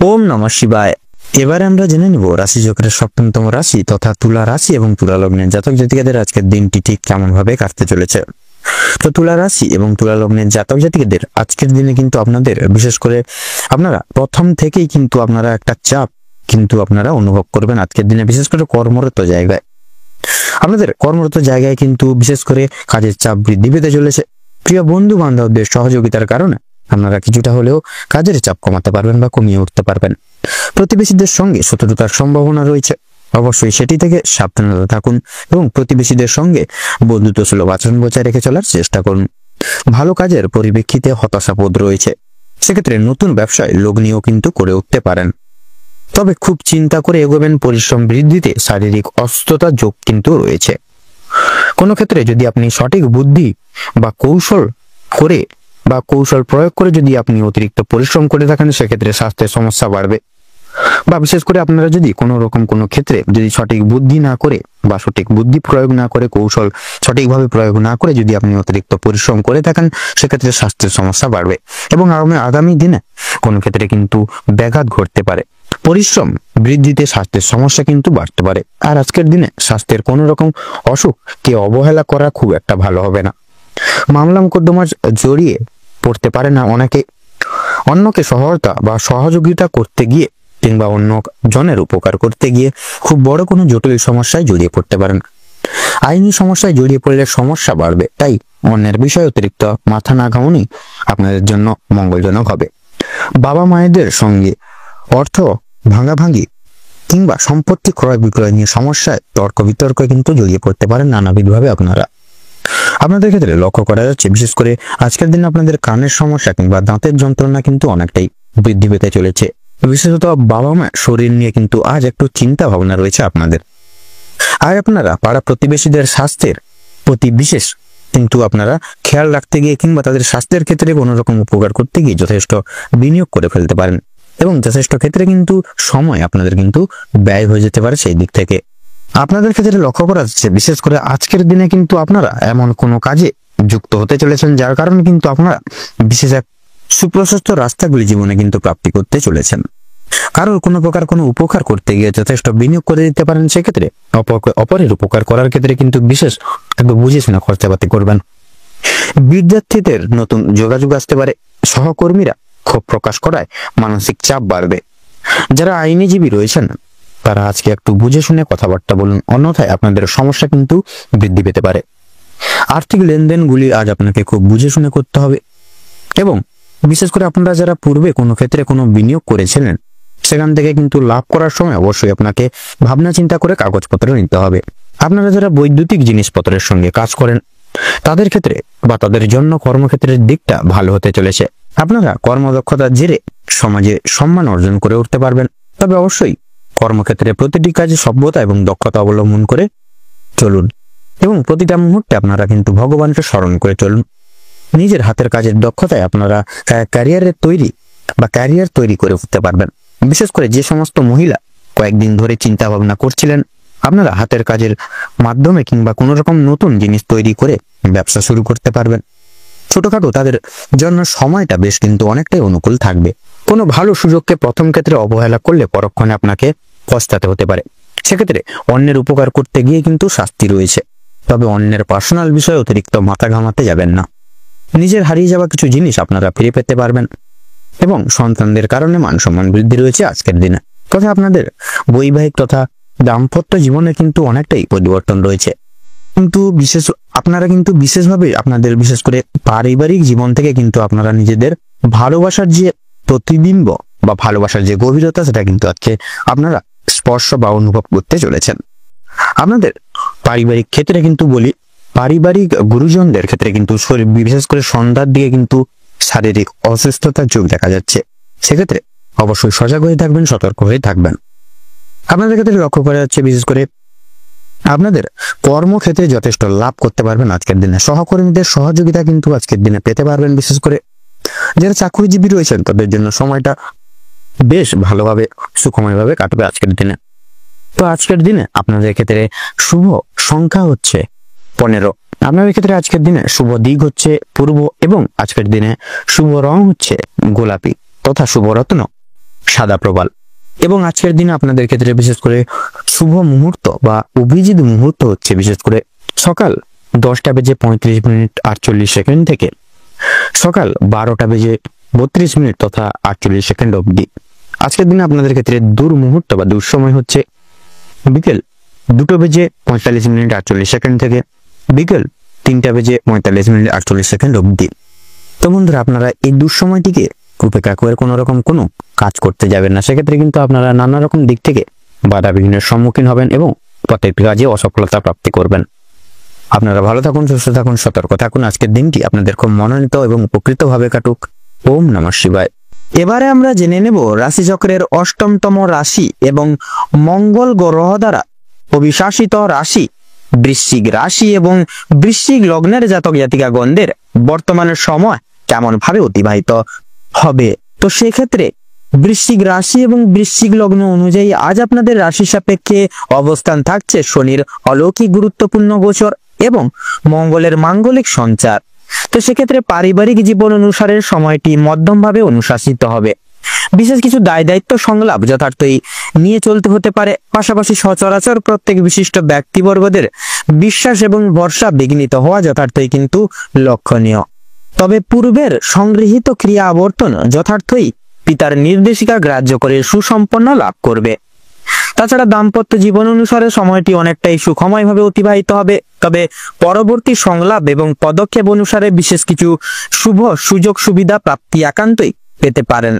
ওম নমঃ শিবায়। এবারে আমরা জেনে নিব রাশি চক্রের সপ্তমতম রাশি তথা তুলা রাশি এবং তুলা লগ্নের জাতক জাতিকাদের আজকের দিনটি ঠিক কেমন ভাবে কাটতে চলেছে। তো তুলা রাশি এবং তুলা লগ্নের জাতক জাতিকাদের আজকের দিনে কিন্তু আপনাদের বিশেষ করে আপনারা প্রথম থেকেই কিন্তু আপনারা একটা চাপ কিন্তু আপনারা অনুভব করবেন আজকের দিনে, বিশেষ করে কর্মরত জায়গায়। আপনাদের কর্মরত জায়গায় কিন্তু বিশেষ করে কাজের চাপ বৃদ্ধি পেতে চলেছে। প্রিয় বন্ধু বান্ধবদের সহযোগিতার কারণে আপনারা কিছুটা হলেও কাজের চাপ কমাতে পারবেন বা কমিয়ে উঠতে পারবেন। প্রতিবেশীদের সঙ্গে শত্রুতার সম্ভাবনা রয়েছে, অবশ্যই সেটি থেকে সাবধানতা থাকুন এবং প্রতিবেশীদের সঙ্গে বন্ধুত্ব সুলভ আচরণ বজায় রেখে চলার চেষ্টা করুন। ভালো কাজের পরিপ্রেক্ষিতে হতাশাবোধ রয়েছে, সেক্ষেত্রে নতুন ব্যবসায় লগ্নিও কিন্তু করে উঠতে পারেন। তবে খুব চিন্তা করে এগোবেন, পরিশ্রম বৃদ্ধিতে শারীরিক অসুস্থতা যোগ কিন্তু রয়েছে। কোনো ক্ষেত্রে যদি আপনি সঠিক বুদ্ধি বা কৌশল প্রয়োগ করে যদি আপনি অতিরিক্ত পরিশ্রম করে থাকেন সেক্ষেত্রে স্বাস্থ্যের সমস্যা বাড়বে। বা বিশেষ করে আপনারা যদি কোনো ক্ষেত্রে যদি সঠিক বুদ্ধি না করে বা সঠিক বুদ্ধি প্রয়োগ না করে কৌশল সঠিকভাবে প্রয়োগ না করে যদি আপনি অতিরিক্ত পরিশ্রম করে থাকেন সেক্ষেত্রে স্বাস্থ্যের সমস্যা বাড়বে এবং আগামী দিনে কোনো ক্ষেত্রে কিন্তু ব্যাঘাত ঘটতে পারে। পরিশ্রম বৃদ্ধিতে স্বাস্থ্যের সমস্যা কিন্তু বাড়তে পারে। আর আজকের দিনে স্বাস্থ্যের কোনো রকম অসুখকে অবহেলা করা খুব একটা ভালো হবে না। মামলা মোকদ্দমা জড়িয়ে পড়তে পারে না অনেকে। অন্যকে সহায়তা বা সহযোগিতা করতে গিয়ে কিংবা অন্য জনের উপকার করতে গিয়ে খুব বড় কোনো জটিল সমস্যায় জড়িয়ে পড়তে পারেন। আইনি সমস্যায় জড়িয়ে পড়লে সমস্যা বাড়বে, তাই অন্যের বিষয়ে অতিরিক্ত মাথা না ঘামানো আপনাদের জন্য মঙ্গলজনক হবে। বাবা মায়েদের সঙ্গে অর্থ ভাঙাভাঙি কিংবা সম্পত্তি ক্রয় বিক্রয় নিয়ে সমস্যায় তর্ক বিতর্ক কিন্তু জড়িয়ে পড়তে পারেন নানাবিধভাবে আপনারা। আপনাদের ক্ষেত্রে লক্ষ্য করা যাচ্ছে বিশেষ করে আজকের দিনে আপনাদের কানের সমস্যা কিংবা দাঁতের যন্ত্রণা কিন্তু অনেকটাই বৃদ্ধি পেতে চলেছে। বিশেষত বাবা মা শরীর নিয়ে কিন্তু আজ একটু চিন্তা ভাবনা রয়েছে আপনাদের। আর আপনারা পাড়া প্রতিবেশীদের স্বাস্থ্যের প্রতি বিশেষ কিন্তু আপনারা খেয়াল রাখতে গিয়ে কিংবা তাদের স্বাস্থ্যের ক্ষেত্রে কোনো রকম উপকার করতে গিয়ে যথেষ্ট বিনিয়োগ করে ফেলতে পারেন এবং যথেষ্ট ক্ষেত্রে কিন্তু সময় আপনাদের কিন্তু ব্যয় হয়ে যেতে পারে। সেই দিক থেকে আপনাদের ক্ষেত্রে লক্ষ্য করা যাচ্ছে বিশেষ করে আজকের দিনে কিন্তু আপনারা এমন কোনো কাজে যুক্ত হতে চলেছেন যার কারণে কিন্তু আপনারা বিশেষ এক সুপ্রশস্ত রাস্তাগুলি জীবনে কিন্তু প্রাপ্তি করতে চলেছেন। কারোর কোনো প্রকার কোনো উপকার করতে গিয়ে যথেষ্ট বিনিয়োগ করে দিতে পারেন, সেক্ষেত্রে অপরের উপকার করার ক্ষেত্রে কিন্তু বিশেষ একটু বুঝে শুনে খরচাপাতি করবেন। বিদ্যার্থীদের নতুন যোগাযোগ আসতে পারে, সহকর্মীরা ক্ষোভ প্রকাশ করায় মানসিক চাপ বাড়বে। যারা আইনজীবী রয়েছেন তারা আজকে একটু বুঝে শুনে কথাবার্তা বলুন, অন্যথায় আপনাদের সমস্যা কিন্তু বৃদ্ধি পেতে পারে। আর্থিক লেনদেনগুলি আজ আপনাকে খুব বুঝে শুনে করতে হবে এবং বিশেষ করে আপনারা যারা পূর্বে কোনো ক্ষেত্রে কোনো বিনিয়োগ করেছিলেন সেখান থেকে কিন্তু লাভ করার সময় অবশ্যই আপনাকে ভাবনা চিন্তা করে কাগজপত্র নিতে হবে। আপনারা যারা বৈদ্যুতিক জিনিসপত্রের সঙ্গে কাজ করেন তাদের ক্ষেত্রে বা তাদের জন্য কর্মক্ষেত্রের দিকটা ভালো হতে চলেছে। আপনারা কর্মদক্ষতার জেরে সমাজে সম্মান অর্জন করে উঠতে পারবেন। তবে অবশ্যই কর্মক্ষেত্রে প্রতিটি কাজে সভ্যতা এবং দক্ষতা অবলম্বন করে চলুন এবং প্রতিটা মুহূর্তে আপনারা কিন্তু ভগবানকে স্মরণ করে চলুন। নিজের হাতের কাজের দক্ষতায় আপনারা ক্যারিয়ার তৈরি করে উঠতে পারবেন। বিশেষ করে যে সমস্ত মহিলা কয়েকদিন ধরে চিন্তা ভাবনা করছিলেন আপনারা হাতের কাজের মাধ্যমে কিংবা কোনো রকম নতুন জিনিস তৈরি করে ব্যবসা শুরু করতে পারবেন। ছোটখাটো তাদের জন্য সময়টা বেশ কিন্তু অনেকটাই অনুকূল থাকবে। কোনো ভালো সুযোগকে প্রথম ক্ষেত্রে অবহেলা করলে পরক্ষণে আপনাকে পস্তাতে হতে পারে। সেক্ষেত্রে অন্যের উপকার করতে গিয়ে কিন্তু শাস্তি রয়েছে। তবে অন্যের পার্সোনাল বিষয়ে অতিরিক্ত মাথা ঘামাতে যাবেন না। নিজের হারিয়ে যাওয়া কিছু জিনিস আপনারা ফিরে পেতে পারবেন এবং সন্তানদের কারণে মান সম্মান বৃদ্ধি রয়েছে আজকের দিনে। তবে আপনাদের বৈবাহিক তথা দাম্পত্য জীবনে কিন্তু অনেকটাই পরিবর্তন রয়েছে। আপনারা কিন্তু বিশেষভাবে আপনাদের বিশেষ করে পারিবারিক জীবন থেকে কিন্তু আপনারা নিজেদের ভালোবাসার যে প্রতিবিম্ব বা ভালোবাসার যে গভীরতা সেটা কিন্তু আজকে আপনারা স্পর্শ বা অনুভব করতে চলেছেন। আপনাদের পারিবারিক ক্ষেত্রে কিন্তু বলি, পারিবারিক গুরুজনদের ক্ষেত্রে কিন্তু বিশেষ করে সন্ধ্যার দিকে কিন্তু শারীরিক অসুস্থতার যোগ দেখা যাচ্ছে। সেক্ষেত্রে অবশ্যই সজাগ হয়ে থাকবেন, সতর্ক হয়ে থাকবেন। আপনাদের ক্ষেত্রে লক্ষ্য করা যাচ্ছে বিশেষ করে আপনাদের কর্মক্ষেত্রে যথেষ্ট লাভ করতে পারবেন আজকের দিনে। সহকর্মীদের সহযোগিতা কিন্তু আজকের দিনে পেতে পারবেন। বিশেষ করে যারা চাকরিজীবী রয়েছেন তাদের জন্য সময়টা বেশ ভালোভাবে সুখময়ভাবে কাটবে আজকের দিনে। তো আজকের দিনে আপনাদের ক্ষেত্রে শুভ সংখ্যা হচ্ছে 15। আপনাদের ক্ষেত্রে আজকের দিনে শুভ দিক হচ্ছে পূর্ব এবং আজকের দিনে শুভ রং হচ্ছে গোলাপি তথা শুভ রত্ন সাদা প্রবাল। এবং আজকের দিনে আপনাদের ক্ষেত্রে বিশেষ করে শুভ মুহূর্ত বা অভিজিৎ মুহূর্ত হচ্ছে বিশেষ করে সকাল 10:35 থেকে সকাল 12:32 তথা 48 অবধি। আজকের দিনে আপনাদের ক্ষেত্রে দুর্মুহূর্ত বা দুঃসময় হচ্ছে বিকেল 2:45 থেকে বিকেল 3:45 অবধি। তো বন্ধুরা, আপনারা এই দুঃসময়টিকে উপেক্ষা করে কোনো রকম কোনো কাজ করতে যাবেন না। সেক্ষেত্রে কিন্তু আপনারা নানা রকম দিক থেকে বাধা বিঘ্নের সম্মুখীন হবেন এবং প্রত্যেকটি কাজে অসফলতা প্রাপ্তি করবেন। আপনারা ভালো থাকুন, সুস্থ থাকুন, সতর্ক থাকুন। আজকের দিনটি আপনাদের খুব মনোনীত এবং উপকৃত ভাবে কাটুক। ওম নমঃ শিবায়। এবারে আমরা জেনে নেব রাশিচক্রের অষ্টমতম রাশি এবং মঙ্গল গ্রহ দ্বারা অভিশাসিত রাশি বৃশ্চিক রাশি এবং বৃশ্চিক লগ্নের জাতক জাতিকাগণদের বর্তমানের সময় কেমন ভাবে অতিবাহিত হবে। তো সেক্ষেত্রে বৃশ্চিক রাশি এবং বৃশ্চিক লগ্ন অনুযায়ী আজ আপনাদের রাশি সাপেক্ষে অবস্থান থাকছে শনির অলৌকিক গুরুত্বপূর্ণ গোচর এবং মঙ্গলের মাঙ্গলিক সঞ্চার। তো সেক্ষেত্রে পারিবারিক জীবন অনুসারে সময়টি মধ্যমভাবে অনুশাসিত হবে। বিশেষ কিছু দায় দায়িত্ব সংলাপ যথার্থই নিয়ে চলতে হতে পারে। পাশাপাশি সচরাচর প্রত্যেক বিশিষ্ট ব্যক্তিবর্গদের বিশ্বাস এবং ভরসা বিঘ্নিত হওয়া যথার্থই কিন্তু লক্ষণীয়। তবে পূর্বের সংগৃহীত ক্রিয়া আবর্তন যথার্থই পিতার নির্দেশিকা গ্রাহ্য করে সুসম্পন্ন লাভ করবে। তাছাড়া দাম্পত্য জীবন অনুসারে সময়টি অনেকটাই সুখময়ভাবে অতিবাহিত হবে। তবে পরবর্তী সংলাপ এবং পদক্ষেপ অনুসারে বিশেষ কিছু শুভ সুযোগ সুবিধা প্রাপ্তি একান্তই পেতে পারেন।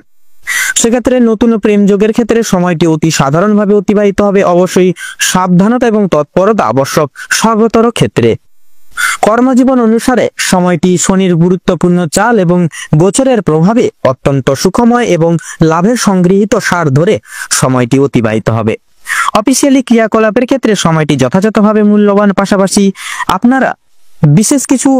সেক্ষেত্রে নতুন প্রেম যোগের ক্ষেত্রে সময়টি অতি সাধারণভাবে অতিবাহিত হবে। অবশ্যই সাবধানতা এবং তৎপরতা আবশ্যক সর্বতর ক্ষেত্রে। কর্মজীবন অনুসারে সময়টি শনির গুরুত্বপূর্ণ চাল এবং গোচরের প্রভাবে অত্যন্ত সুখময় এবং লাভের সংগৃহীত সার ধরে সময়টি অতিবাহিত হবে। অফিসিয়ালি ক্রিয়াকলাপের ক্ষেত্রে সময়টি যথাযথভাবে মূল্যবান। পাশাপাশি আপনারা বিশেষ কিছু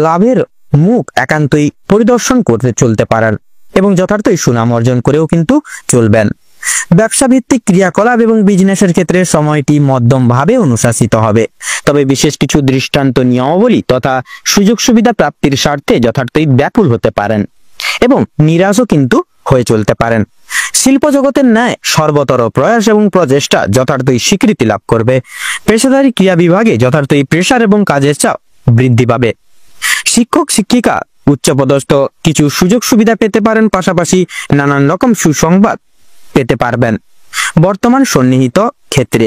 লাভের মুখ একান্তই পরিদর্শন করতে চলতে পারেন এবং যথার্থই সুনাম অর্জন করেও কিন্তু চলবেন। ব্যবসা ভিত্তিক ক্রিয়াকলাপ এবং বিজনেসের ক্ষেত্রে সময়টি মধ্যমভাবে অনুশাসিত হবে। তবে বিশেষ কিছু দৃষ্টান্ত নিয়মাবলী তথা সুযোগ সুবিধা প্রাপ্তির স্বার্থে যথার্থই ব্যাকুল হতে পারেন এবং নিরাশও কিন্তু হয়ে চলতে পারেন। শিল্প জগতের ন্যায় সর্বতর প্রয়াস এবং প্রচেষ্টা যথার্থই স্বীকৃতি লাভ করবে। পেশাদারী ক্রিয়া বিভাগে যথার্থই প্রেসার এবং কাজের চাপ বৃদ্ধি পাবে। শিক্ষক শিক্ষিকা উচ্চপদস্থ কিছু সুযোগ সুবিধা পেতে পারেন। পাশাপাশি নানান রকম সুসংবাদ পেতে পারবেন। বর্তমান সন্নিহিত ক্ষেত্রে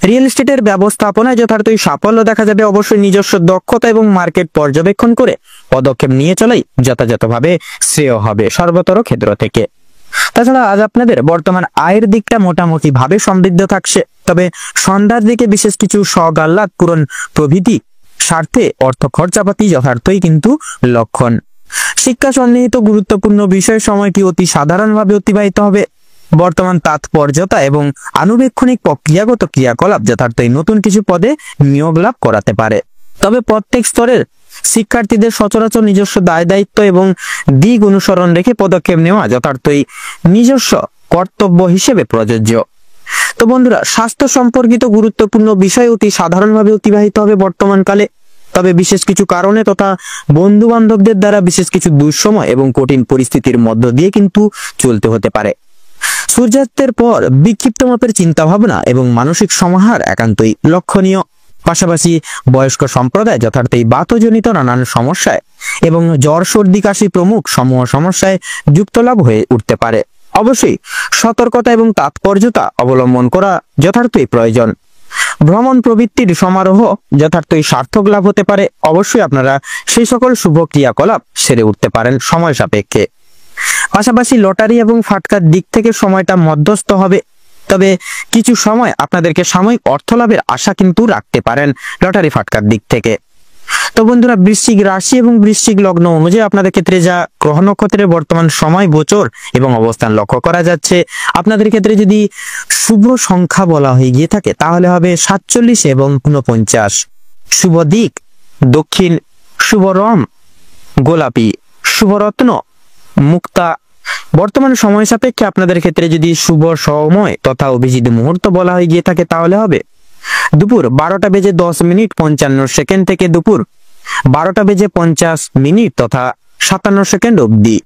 রিয়েল এস্টেটের ব্যবস্থাপনায় যথার্থই সাফল্য দেখা যাবে। অবশ্যই নিজস্ব দক্ষতা এবং মার্কেট পর্যবেক্ষণ করে পদক্ষেপ নিয়ে চলাই যথাযথভাবে শ্রেয় হবে সর্বতর ক্ষেত্র থেকে। তাছাড়া আজ আপনাদের বর্তমান আয়ের দিকটা মোটামুটি ভাবে সমৃদ্ধ থাকছে। তবে সন্ধ্যার দিকে বিশেষ কিছু শখ আহ্লাদ পূরণ প্রভৃতি স্বার্থে অর্থ খরচাপাতি যথার্থই কিন্তু লক্ষণ। শিক্ষা সন্নিহিত গুরুত্বপূর্ণ বিষয় সময়টি অতি সাধারণভাবে অতিবাহিত হবে। বর্তমান তাৎপর্যতা এবং আনুবেক্ষণিক প্রক্রিয়াগত ক্রিয়াকলাপ যথার্থই নতুন কিছু পদে নিয়োগ লাভ করাতে পারে। তবে প্রত্যেক স্তরের শিক্ষার্থীদের সচরাচর নিজস্ব দায় দায়িত্ব এবং দিক অনুসরণ রেখে পদক্ষেপ নেওয়া যথার্থই নিজস্ব কর্তব্য হিসেবে প্রযোজ্য। তো বন্ধুরা, স্বাস্থ্য সম্পর্কিত গুরুত্বপূর্ণ বিষয় অতি সাধারণভাবে অতিবাহিত হবে বর্তমানকালে। তবে বিশেষ কিছু কারণে তথা বন্ধু বান্ধবদের দ্বারা বিশেষ কিছু দুঃসময় এবং কঠিন পরিস্থিতির মধ্য দিয়ে কিন্তু চলতে হতে পারে। সূর্যাস্তের পর বিক্ষিপ্ত মাপের চিন্তা ভাবনা এবং মানসিক সমাহার একান্তই লক্ষণীয়। পাশাপাশি বয়স্ক সম্প্রদায় যথার্থই বাতজনিত নানান সমস্যায় এবং জ্বর সর্দি কাশি প্রমুখ সমূহ সমস্যায় যুক্ত লাভ হয়ে উঠতে পারে। অবশ্যই সতর্কতা এবং তাৎপর্যতা অবলম্বন করা যথার্থই প্রয়োজন। ভ্রমণ প্রবৃত্তির সমারোহ যথার্থই সার্থক লাভ হতে পারে। অবশ্যই আপনারা সেই সকল শুভ ক্রিয়াকলাপ সেরে উঠতে পারেন সময় সাপেক্ষে। পাশাপাশি লটারি এবং ফাটকার দিক থেকে সময়টা মধ্যস্থ হবে, তবে কিছু সময় আপনাদেরকে সাময়িক অর্থ লাভের আশা কিন্তু রাখতে পারেন লটারি ফাটকার দিক থেকে। তো বন্ধুরা, বৃশ্চিক রাশি এবং বৃশ্চিক লগ্ন অনুযায়ী আপনাদের ক্ষেত্রে যা গ্রহ নক্ষত্রের বর্তমান সময় গোচর এবং অবস্থান লক্ষ্য করা যাচ্ছে, আপনাদের ক্ষেত্রে যদি শুভ সংখ্যা বলা হয়ে গিয়ে থাকে তাহলে হবে 47 এবং 49। শুভ দিক দক্ষিণ, শুভ রং গোলাপি, শুভ রত্ন মুক্তা। বর্তমান সময় সাপেক্ষে আপনাদের ক্ষেত্রে যদি শুভ সময় তথা অভিজিৎ মুহূর্ত বলা হয়ে গিয়ে থাকে তাহলে হবে দুপুর 12:10:55 থেকে দুপুর 12:50 তথা 57 অবধি।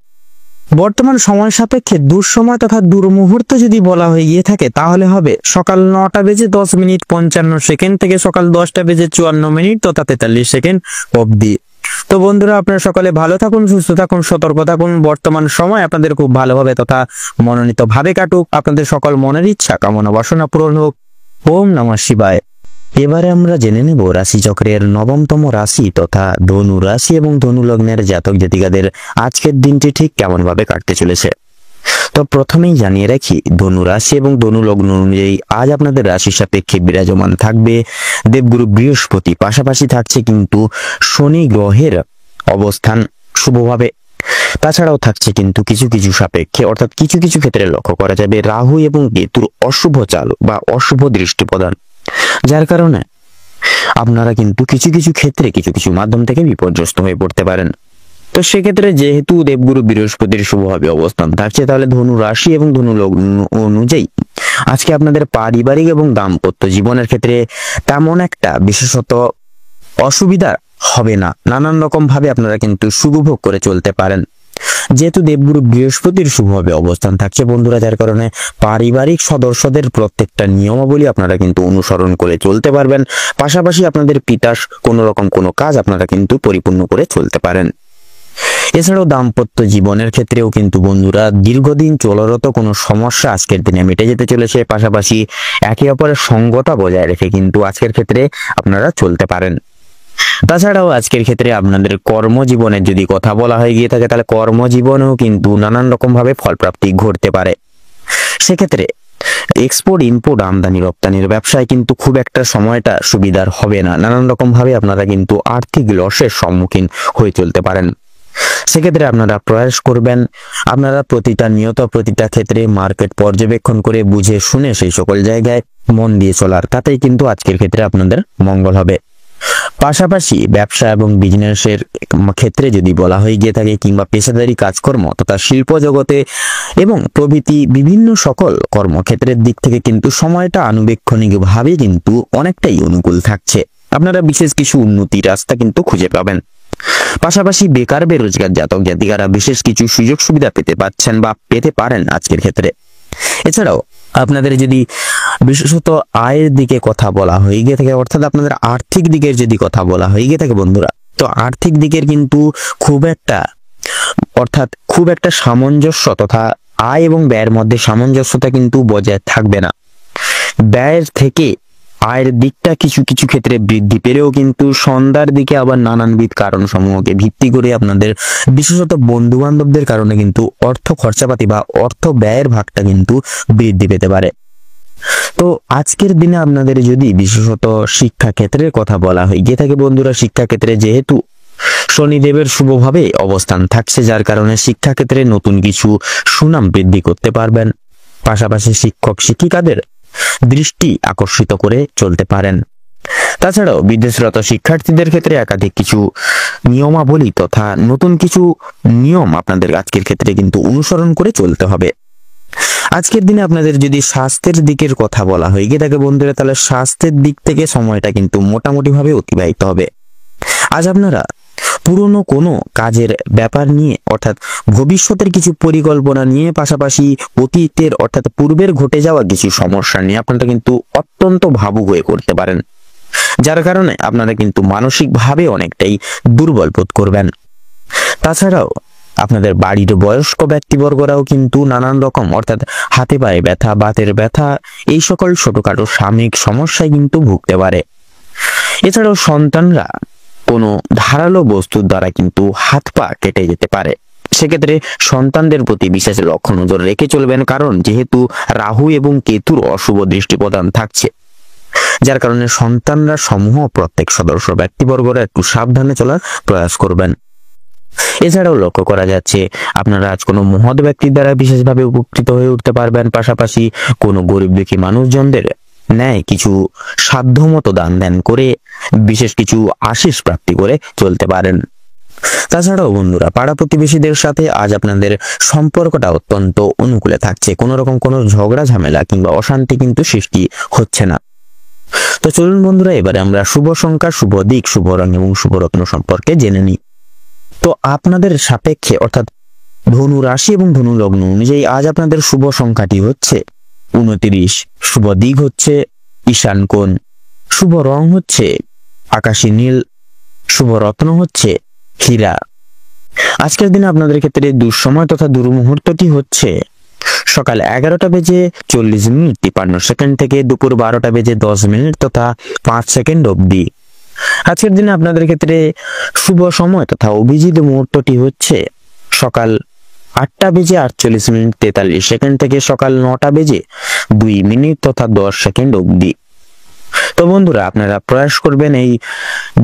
বর্তমান সময় সাপেক্ষে দুঃসময় তথা দুর্মুহূর্ত যদি বলা হয়ে গিয়ে থাকে তাহলে হবে সকাল 9:10:55 থেকে সকাল 10:54 তথা 43 অবধি। তো বন্ধুরা, আপনারা সকলে ভালো থাকুন, সুস্থ থাকুন, সতর্ক থাকুন। বর্তমান সময় আপনাদের খুব ভালোভাবে তথা মনোনীত ভাবে কাটুক। আপনাদের সকল মনের ইচ্ছা কামনা বাসনা পূরণ হোক। ওম নমঃ শিবায়। এবারে আমরা জেনে নেব রাশিচক্রের নবমতম রাশি তথা ধনু রাশি এবং ধনু লগ্নের জাতক জাতিকাদের আজকের দিনটি ঠিক কেমন ভাবে কাটতে চলেছে। তো প্রথমেই জানিয়ে রাখি, ধনু রাশি এবং ধনু লগ্ন অনুযায়ী আজ আপনাদের রাশি সাপেক্ষে বিরাজমান থাকবে দেবগুরু বৃহস্পতি। পাশাপাশি থাকছে কিন্তু শনি গ্রহের অবস্থান শুভভাবে। তাছাড়াও থাকছে কিন্তু কিছু কিছু সাপেক্ষে অর্থাৎ কিছু কিছু ক্ষেত্রে লক্ষ্য করা যাবে রাহু এবং কেতুর অশুভ চাল বা অশুভ দৃষ্টি প্রদান, যার কারণে আপনারা কিন্তু কিছু কিছু ক্ষেত্রে কিছু কিছু মাধ্যম থেকে বিপর্যস্ত হয়ে পড়তে পারেন। তো সেক্ষেত্রে যেহেতু দেবগুরু বৃহস্পতির শুভভাবে অবস্থান থাকছে, তাহলে ধনু রাশি এবং ধনু লগ্ন অনুযায়ী আজকে আপনাদের পারিবারিক এবং দাম্পত্য জীবনের ক্ষেত্রে তেমন একটা বিশেষত অসুবিধা হবে না। নানান রকম ভাবে আপনারা কিন্তু সুখভোগ করে চলতে পারেন, যেহেতু দেবগুরু বৃহস্পতির শুভভাবে অবস্থান থাকছে বন্ধুরা, যার কারণে পারিবারিক সদস্যদের প্রত্যেকটা নিয়মাবলী আপনারা কিন্তু অনুসরণ করে চলতে পারবেন। পাশাপাশি আপনাদের পিতার কোনো রকম কোনো কাজ আপনারা কিন্তু পরিপূর্ণ করে চলতে পারেন। এছাড়াও দাম্পত্য জীবনের ক্ষেত্রেও কিন্তু বন্ধুরা দীর্ঘদিন চলরত কোনো সমস্যা আজকের দিনে মিটে যেতে চলেছে। পাশাপাশি একে অপরের সঙ্গতা বজায় রেখে কিন্তু আজকের ক্ষেত্রে আপনারা চলতে পারেন। তাছাড়াও আজকের ক্ষেত্রে আপনাদের কর্মজীবনের যদি কথা বলা হয়ে গিয়ে থাকে তাহলে কর্মজীবনেও কিন্তু নানান রকম ভাবে ফলপ্রাপ্তি ঘটতে পারে। সেক্ষেত্রে এক্সপোর্ট ইম্পোর্ট আমদানি রপ্তানির ব্যবসায় কিন্তু খুব একটা সময়টা সুবিধার হবে না। নানান রকম ভাবে আপনারা কিন্তু আর্থিক লসের সম্মুখীন হয়ে চলতে পারেন। সেক্ষেত্রে আপনারা প্রয়াস করবেন আপনারা প্রতিটা ক্ষেত্রে মার্কেট পর্যবেক্ষণ করে বুঝে শুনে সেই সকল জায়গায় মন দিয়ে চলার, তাতেই কিন্তু আজকের ক্ষেত্রে আপনাদের মঙ্গল হবে। পাশাপাশি ব্যবসা এবং বিজনেসের ক্ষেত্রে যদি বলা হয়ে গিয়ে থাকে কিংবা পেশাদারি কাজকর্ম তথা শিল্প জগতে এবং প্রভৃতি বিভিন্ন সকল কর্মক্ষেত্রের দিক থেকে কিন্তু সময়টা আনুবেক্ষণিকভাবে কিন্তু অনেকটাই অনুকূল থাকছে। আপনারা বিশেষ কিছু উন্নতির রাস্তা কিন্তু খুঁজে পাবেন। পাশাপাশি বেকার বেরোজগার জাতক জাতিকারা বিশেষ কিছু সুযোগ সুবিধা পেতে পাচ্ছেন বা পেতে পারেন আজকের ক্ষেত্রে। এছাড়াও আপনাদের যদি বিশেষত আয়ের দিকে কথা বলা হয়ে গিয়ে থাকে অর্থাৎ আপনাদের আর্থিক দিকের যদি কথা বলা হয়ে গিয়ে থাকে বন্ধুরা, তো আর্থিক দিকের কিন্তু খুব একটা সামঞ্জস্য তথা আয় এবং ব্যয়ের মধ্যে সামঞ্জস্যতা কিন্তু বজায় থাকবে না। ব্যয়ের থেকে আয়ের দিকটা কিছু কিছু ক্ষেত্রে বৃদ্ধি পেলেও কিন্তু সন্ধ্যার দিকে আবার নানানবিধ কারণ সমূহকে ভিত্তি করে আপনাদের বিশেষত বন্ধু বান্ধবদের কারণে কিন্তু অর্থ খরচাপাতি বা অর্থ ব্যয়ের ভাগটা কিন্তু বৃদ্ধি পেতে পারে। তো আজকের দিনে আপনাদের যদি বিশেষত শিক্ষা ক্ষেত্রের কথা বলা হয় গিয়ে থাকে বন্ধুরা, শিক্ষা ক্ষেত্রে যেহেতু শনিদেবের শুভভাবে অবস্থান থাকছে, যার কারণে শিক্ষা ক্ষেত্রে নতুন কিছু সুনাম বৃদ্ধি করতে পারবেন। পাশাপাশি শিক্ষক শিক্ষিকাদের দৃষ্টি আকর্ষিত করে চলতে পারেন। তাছাড়াও বিদেশরত শিক্ষার্থীদের ক্ষেত্রে একাধিক কিছু নিয়মাবলী তথা নতুন কিছু নিয়ম আপনাদের আজকের ক্ষেত্রে কিন্তু অনুসরণ করে চলতে হবে। আজকের দিনে আপনাদের যদি স্বাস্থ্যের দিকের কথা বলা হয়ে গিয়ে থাকে বন্ধুরা, তাহলে স্বাস্থ্যের দিক থেকে সময়টা কিন্তু মোটামুটি ভাবে অতিবাহিত হবে। আজ আপনারা পুরনো কোনো কাজের ব্যাপার নিয়ে অর্থাৎ ভবিষ্যতের কিছু পরিকল্পনা নিয়ে, পাশাপাশি অতীতের অর্থাৎ পূর্বের ঘটে যাওয়া কিছু সমস্যা নিয়ে আপনারা কিন্তু অত্যন্ত ভাবুক হয়ে করতে পারেন, যার কারণে আপনারা কিন্তু মানসিকভাবে অনেকটাই দুর্বল বোধ করবেন। তাছাড়াও আপনাদের বাড়ির বয়স্ক ব্যক্তিবর্গরাও কিন্তু নানান রকম অর্থাৎ হাতে পায়ে ব্যথা, বাতের ব্যথা, এই সকল ছোটখাটো সাময়িক সমস্যায় কিন্তু ভুগতে পারে। এছাড়াও সন্তানরা কোনো ধারালো বস্তুর দ্বারা কিন্তু হাত পা কেটে যেতে পারে। সেক্ষেত্রে সন্তানদের প্রতি বিশেষ লক্ষ্য নজর রেখে চলবেন, কারণ যেহেতু রাহু এবং কেতুর অশুভ দৃষ্টি প্রদান থাকছে, যার কারণে সন্তানরা সমূহ প্রত্যেক সদস্য ব্যক্তিবর্গরা একটু সাবধানে চলার প্রয়াস করবেন। এছাড়াও লক্ষ্য করা যাচ্ছে আপনারা আজ কোনো মহৎ ব্যক্তির দ্বারা বিশেষভাবে উপকৃত হয়ে উঠতে পারবেন, পাশাপাশি কোনো গরিব দুঃখী মানুষজনদের ন্যায় কিছু সাধ্যমতো দান ধ্যান করে বিশেষ কিছু আশিস প্রাপ্তি করে চলতে পারেন। তাছাড়াও বন্ধুরা, পাড়া প্রতিবেশীদের সাথে আজ আপনাদের সম্পর্কটা অত্যন্ত অনুকূলে থাকছে, কোনো রকম কোনো ঝগড়া ঝামেলা কিংবা অশান্তি কিন্তু সৃষ্টি হচ্ছে না। তো চলুন বন্ধুরা, এবারে আমরা শুভ সংখ্যা, শুভ দিক, শুভ রং এবং শুভ রত্ন সম্পর্কে জেনে নিই। তো আপনাদের সাপেক্ষে অর্থাৎ ধনু রাশি এবং ধনু লগ্ন অনুযায়ী আজ আপনাদের শুভ সংখ্যাটি হচ্ছে 29, শুভ দিক হচ্ছে ঈশান কোণ, শুভ রং হচ্ছে আকাশী নীল, শুভ রত্ন হচ্ছে হীরা। আজকের দিনে আপনাদের ক্ষেত্রে দুঃসময় তথা দুর্মুহূর্তটি হচ্ছে সকাল 11:40 থেকে দুপুর 12:10 তথা 5 সেকেন্ড অবধি। আজকের দিনে আপনাদের ক্ষেত্রে শুভ সময় তথা অভিজিৎ মুহূর্তটি হচ্ছে সকাল 8:48 থেকে সকাল 9:02 তথা 10 সেকেন্ড অবধি। তো বন্ধুরা, আপনারা প্রয়াস করবেন এই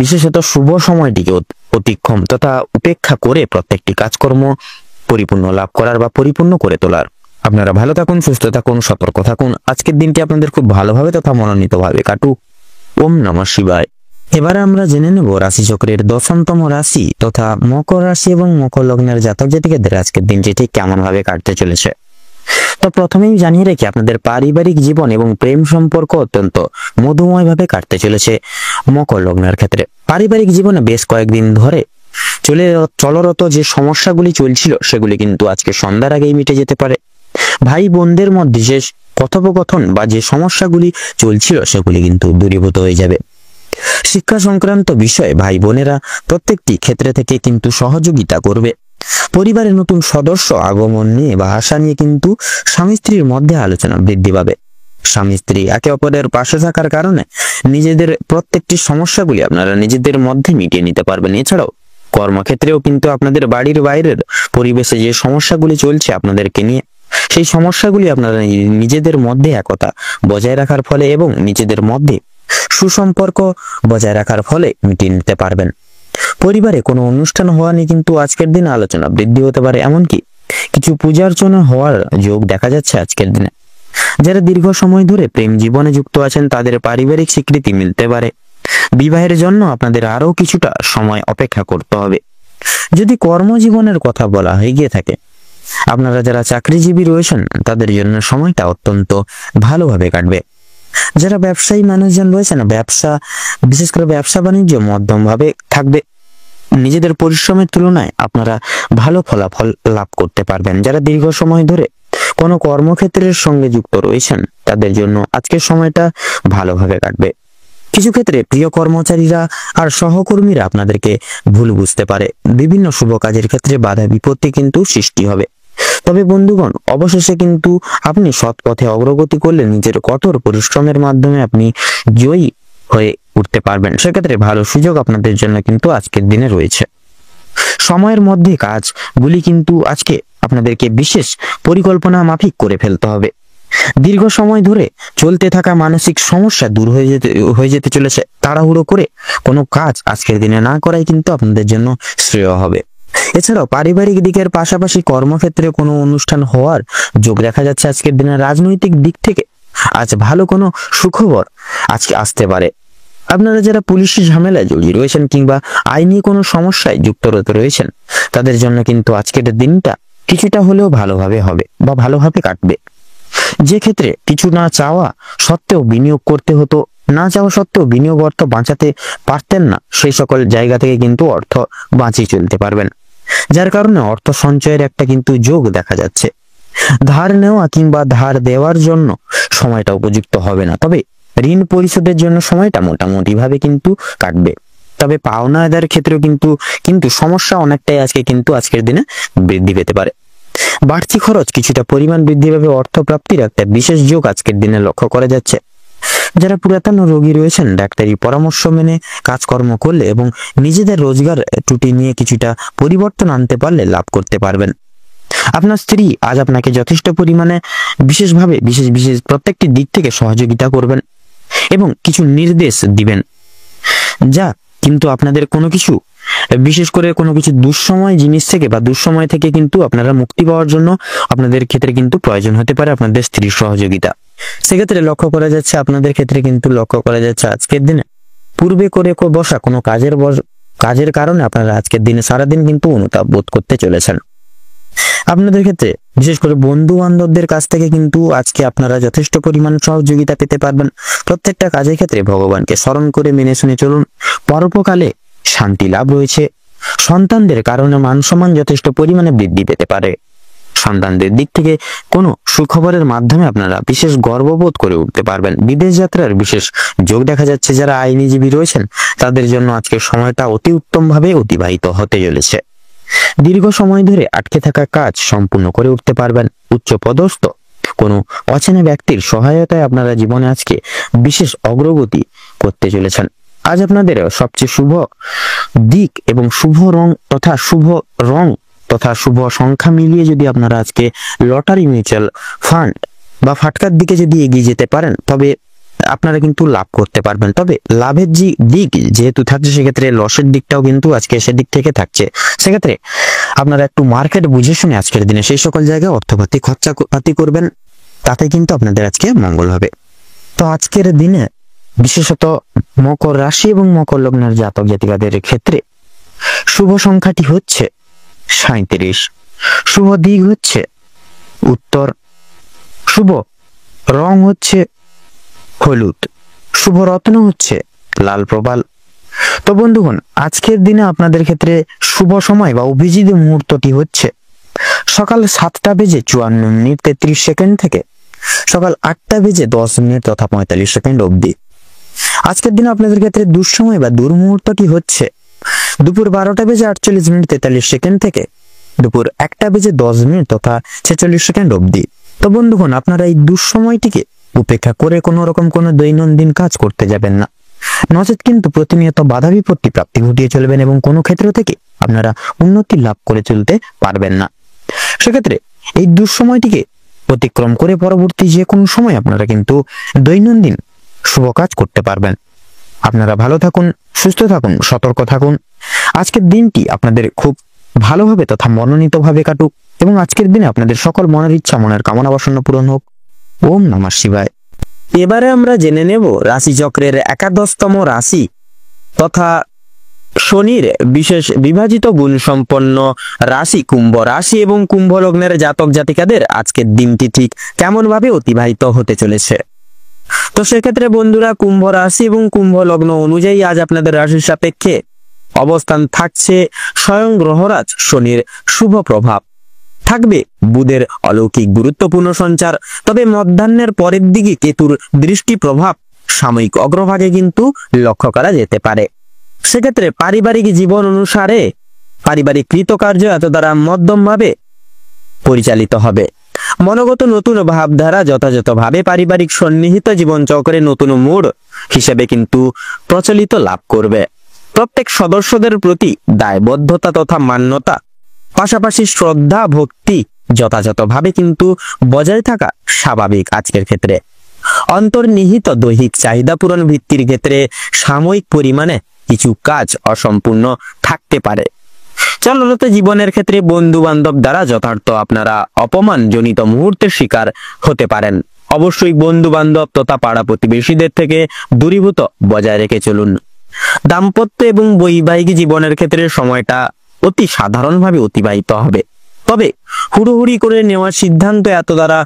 বিশেষত শুভ সময়টিকে অতিক্রম তথা উপেক্ষা করে প্রত্যেকটি কাজকর্ম পরিপূর্ণ লাভ করার বা পরিপূর্ণ করে তোলার। আপনারা ভালো থাকুন, সুস্থ থাকুন, সতর্ক থাকুন। আজকের দিনটি আপনাদের খুব ভালোভাবে তথা মনোনীতভাবে কাটুক। ওম নমঃ শিবায়। এবারে আমরা জেনে নেব রাশিচক্রের 10তম রাশি তথা মকর রাশি এবং মকর লগ্নের জাতক জাতিকাদের আজকের দিনটি ঠিক কেমন ভাবে কাটতে চলেছে। তো প্রথমেই জানিয়ে রাখি, আপনাদের পারিবারিক জীবন এবং প্রেম সম্পর্ক অত্যন্ত মধুময় ভাবে কাটতে চলেছে মকর লগ্নের ক্ষেত্রে। পারিবারিক জীবনে বেশ কয়েকদিন ধরে চলরত যে সমস্যাগুলি চলছিল সেগুলি কিন্তু আজকে সন্ধ্যার আগেই মিটে যেতে পারে। ভাই বোনদের মধ্যে যে কথোপকথন বা যে সমস্যাগুলি চলছিল সেগুলি কিন্তু দূরীভূত হয়ে যাবে। শিক্ষা সংক্রান্ত বিষয়ে ভাই বোনেরা প্রত্যেকটি ক্ষেত্রে থেকে কিন্তু সহযোগিতা করবে। পরিবারের নতুন সদস্য আগমন নিয়ে বা আশা নিয়ে কিন্তু স্বামী স্ত্রীর মধ্যে আলোচনা বৃদ্ধি পাবে। স্বামী স্ত্রী একে অপরের পাশে থাকার কারণে নিজেদের প্রত্যেকটি সমস্যাগুলি আপনারা নিজেদের মধ্যে মিটিয়ে নিতে পারবেন। এছাড়াও কর্মক্ষেত্রেও কিন্তু আপনাদের বাড়ির বাইরের পরিবেশে যে সমস্যাগুলি চলছে আপনাদেরকে নিয়ে, সেই সমস্যাগুলি আপনারা নিজেদের মধ্যে একতা বজায় রাখার ফলে এবং নিজেদের মধ্যে সুসম্পর্ক বজায় রাখার ফলে মিটিয়ে নিতে পারবেন। পরিবারে কোনো অনুষ্ঠান হওয়া নিয়ে কিন্তু আজকের দিনে আলোচনা বৃদ্ধি হতে পারে, এমনকি কিছু পূজা অর্চনা হওয়ার যোগ দেখা যাচ্ছে আজকের দিনে। যারা দীর্ঘ সময় ধরে প্রেম জীবনে যুক্ত আছেন তাদের পারিবারিক স্বীকৃতি মিলতে পারে। বিবাহের জন্য আপনাদের আরো কিছুটা সময় অপেক্ষা করতে হবে। যদি কর্মজীবনের কথা বলা হয়ে গিয়ে থাকে, আপনারা যারা চাকরিজীবী রয়েছেন তাদের জন্য সময়টা অত্যন্ত ভালোভাবে কাটবে। যারা ব্যবসায়ী মানুষজন রয়েছেন, বিশেষ করে ব্যবসা বাণিজ্য মধ্যম ভাবে থাকবে। নিজেদের পরিশ্রমের তুলনায় আপনারা ভালো ফলাফল লাভ করতে পারবেন। যারা দীর্ঘ সময় ধরে কোনো কর্মক্ষেত্রের সঙ্গে যুক্ত রয়েছেন তাদের জন্য আজকের সময়টা ভালোভাবে কাটবে। কিছু ক্ষেত্রে প্রিয় কর্মচারীরা আর সহকর্মীরা আপনাদেরকে ভুল বুঝতে পারে। বিভিন্ন শুভ কাজের ক্ষেত্রে বাধা বিপত্তি কিন্তু সৃষ্টি হবে। তবে বন্ধুগণ, অবশেষে কিন্তু আপনি সৎ পথে অগ্রগতি করলে নিজের কঠোর পরিশ্রমের মাধ্যমে আপনি জয়ী হয়ে উঠতে পারবেন। সেক্ষেত্রে ভালো সুযোগ আপনাদের জন্য কিন্তু আজকের দিনে রয়েছে। সময়ের মধ্যে কাজগুলি কিন্তু আজকে আপনাদেরকে বিশেষ পরিকল্পনা মাফিক করে ফেলতে হবে। দীর্ঘ সময় ধরে চলতে থাকা মানসিক সমস্যা দূর হয়ে যেতে চলেছে। তাড়াহুড়ো করে কোনো কাজ আজকের দিনে না করাই কিন্তু আপনাদের জন্য শ্রেয় হবে। এছাড়াও পারিবারিক দিকের পাশাপাশি কর্মক্ষেত্রে কোনো অনুষ্ঠান হওয়ার যোগ দেখা যাচ্ছে আজকের দিনে। রাজনৈতিক দিক থেকে আজ ভালো কোনো সুখবর আজকে আসতে পারে। আপনারা যারা পুলিশি ঝামেলায় জড়িয়ে রয়েছেন কিংবা আইনি কোনো সমস্যায় যুক্তরত রয়েছেন তাদের জন্য কিন্তু আজকের দিনটা কিছুটা হলেও ভালোভাবে হবে বা ভালোভাবে কাটবে। যে ক্ষেত্রে কিছু না চাওয়া সত্ত্বেও বিনিয়োগ করতে হতো না চাওয়া সত্ত্বেও বিনিয়োগ অর্থ বাঁচাতে পারতেন না, সেই সকল জায়গা থেকে কিন্তু অর্থ বাঁচিয়ে চলতে পারবেন, যার কারণে অর্থ সঞ্চয়ের একটা কিন্তু যোগ দেখা যাচ্ছে। ধার নেওয়া কিংবা ধার দেওয়ার জন্য সময়টা উপযুক্ত হবে না, তবে ঋণ পরিশোধের জন্য সময়টা মোটামুটি ভাবে কিন্তু কাটবে। তবে পাওনা আদায়ের ক্ষেত্রেও কিন্তু সমস্যা অনেকটাই আজকের দিনে বৃদ্ধি পেতে পারে। বাড়তি খরচ কিছুটা পরিমাণ বৃদ্ধি পাবে, অর্থ প্রাপ্তির একটা বিশেষ যোগ আজকের দিনে লক্ষ্য করা যাচ্ছে। যারা পুরাতন রোগী রয়েছেন, ডাক্তারি পরামর্শ মেনে কাজকর্ম করলে এবং নিজেদের রোজগার ত্রুটি নিয়ে কিছুটা পরিবর্তন আনতে পারলে লাভ করতে পারবেন। আপনার স্ত্রী আজ আপনাকে যথেষ্ট পরিমাণে বিশেষ প্রত্যেকটি দিক থেকে সহযোগিতা করবেন এবং কিছু নির্দেশ দিবেন, যা কিন্তু আপনাদের বিশেষ করে কোনো কিছু দুঃসময় জিনিস থেকে বা দুঃসময় থেকে কিন্তু আপনারা মুক্তি পাওয়ার জন্য আপনাদের ক্ষেত্রে কিন্তু প্রয়োজন হতে পারে আপনাদের স্ত্রীর সহযোগিতা। সেক্ষেত্রে লক্ষ্য করা যাচ্ছে আজকের দিনে পূর্বে করে বসা কোনো কাজের কারণে আপনারা আজকের দিনে সারাদিন কিন্তু অনুতাপ বোধ করতে চলেছেন। আপনাদের ক্ষেত্রে বিশেষ করে বন্ধু বান্ধবদের কাছ থেকে কিন্তু আজকে আপনারা যথেষ্ট পরিমাণ সহযোগিতা পেতে পারবেন। প্রত্যেকটা কাজের ক্ষেত্রে ভগবানকে স্মরণ করে মেনে শুনে চলুন। পরোপকালে শান্তি লাভ রয়েছে। সন্তানদের কারণে মান সম্মান যথেষ্ট পরিমাণে বৃদ্ধি পেতে পারে। সন্তানদের দিক থেকে কোনো সুখবরের মাধ্যমে আপনারা বিশেষ গর্ববোধ করে উঠতে পারবেন। বিদেশ যাত্রার বিশেষ যোগ দেখা যাচ্ছে। যারা আইনজীবী রয়েছেন তাদের জন্য আজকের সময়টা অতি উত্তম ভাবে অতিবাহিত হতে চলেছে। দীর্ঘ সময় ধরে আটকে থাকা কাজ সম্পূর্ণ করে উঠতে পারবেন। উচ্চ পদস্থ কোনো অচেনা ব্যক্তির সহায়তায় আপনারা জীবনে আজকে বিশেষ অগ্রগতি করতে চলেছেন। আজ আপনাদের সবচেয়ে শুভ দিক এবং শুভ রং তথা শুভ সংখ্যা মিলিয়ে যদি আপনারা আজকে লটারি, মিউচুয়াল ফান্ড বা ফাটকার দিকে যদি এগিয়ে যেতে পারেন তবে আপনারা কিন্তু লাভ করতে পারবেন। তবে লাভের দিক যেহেতু থাকছে, সেক্ষেত্রে লসের দিকটাও কিন্তু আজকে সেদিক থেকে থাকছে। সেক্ষেত্রে আপনারা একটু মার্কেট বুঝে শুনে আজকের দিনে সেই সকল জায়গায় অর্থপাতি খরচাপাতি করবেন, তাতে কিন্তু আপনাদের আজকে মঙ্গল হবে। তো আজকের দিনে বিশেষত মকর রাশি এবং মকর লগ্নের জাতক জাতিকাদের ক্ষেত্রে শুভ সংখ্যাটি হচ্ছে 37, শুভ দিক হচ্ছে উত্তর, শুভ রং হচ্ছে হলুদ, শুভ রত্ন হচ্ছে লাল প্রবাল। তো বন্ধুগণ, আজকের দিনে আপনাদের ক্ষেত্রে শুভ সময় বা অভিজিৎ মুহূর্তটি হচ্ছে সকাল 7:54:33 থেকে সকাল 8:10 তথা 45 অবধি। আজকের দিনে আপনাদের ক্ষেত্রে দুঃসময় বা দুর্মুহূর্তটি হচ্ছে দুপুর 12:48:43 থেকে দুপুর 1:10 তথা 46 অবধি। তো বন্ধুগণ, আপনারা এই দুঃসময়টিকে উপেক্ষা করে কোনো রকম কোনো দৈনন্দিন কাজ করতে যাবেন না, নচেত কিন্তু প্রতিনিয়ত বাধা বিপত্তি প্রাপ্তি ঘটিয়ে চলবেন এবং কোনো ক্ষেত্র থেকে আপনারা উন্নতি লাভ করে চলতে পারবেন না। সেক্ষেত্রে এই দুঃসময়টিকে অতিক্রম করে পরবর্তী যে কোনো সময় আপনারা কিন্তু দৈনন্দিন শুভ কাজ করতে পারবেন। আপনারা ভালো থাকুন, সুস্থ থাকুন, সতর্ক থাকুন। আজকের দিনটি আপনাদের খুব ভালোভাবে তথা মনোনীতভাবে কাটুক এবং আজকের দিনে আপনাদের সকল মনের ইচ্ছা, মনের কামনা বাসনা পূরণ হোক। ওম নমঃ শিবায়। এবারে আমরা জেনে নেব রাশিচক্রের 11তম রাশি তথা শনির বিশেষ বিভাজিত গুণ সম্পন্ন রাশি কুম্ভ রাশি এবং কুম্ভ লগ্নের জাতক জাতিকাদের আজকের দিনটি ঠিক কেমন ভাবে অতিবাহিত হতে চলেছে। তো সেক্ষেত্রে বন্ধুরা, কুম্ভ রাশি এবং কুম্ভ লগ্ন অনুযায়ী আজ আপনাদের রাশির সাপেক্ষে অবস্থান থাকছে স্বয়ং গ্রহরাজ শনির শুভ প্রভাব, থাকবে বুধের অলৌকিক গুরুত্বপূর্ণ সঞ্চার। তবে মধ্যাহ্নের পরের দিকে কেতুর দৃষ্টি প্রভাব সাময়িক অগ্রভাগে কিন্তু লক্ষ্য করা যেতে পারে। সেক্ষেত্রে পারিবারিক জীবন অনুসারে পারিবারিক কৃতকার্য এত দ্বারা মধ্যমভাবে পরিচালিত হবে। মনোগত নতুন ভাবধারা যথাযথভাবে পারিবারিক সন্নিহিত জীবনচক্রে নতুন মোড় হিসেবে কিন্তু প্রচলিত লাভ করবে। প্রত্যেক সদস্যদের প্রতি দায়বদ্ধতা তথা মান্যতা, পাশাপাশি শ্রদ্ধা ভক্তি যথাযথভাবে কিন্তু বজায় থাকা স্বাভাবিক। আজকের ক্ষেত্রে অন্তর্নিহিত দৈহিক চাহিদা পূরণ ভিত্তির ক্ষেত্রে সাময়িক পরিমাণে কিছু কাজ অসম্পূর্ণ থাকতে পারে। চলন্ত জীবনের ক্ষেত্রে বন্ধু বান্ধব দ্বারা যথার্থ আপনারা অপমানজনিত মুহূর্তের শিকার হতে পারেন। অবশ্যই বন্ধু বান্ধব তথা পাড়া প্রতিবেশীদের থেকে দূরীভূত বজায় রেখে চলুন। দাম্পত্য এবং বৈবাহিক জীবনের ক্ষেত্রে সময়টা অতি সাধারণভাবে অতিবাহিত হবে। তবে হুড়োহুড়ি করে নেওয়া সিদ্ধান্ত এত দ্বারা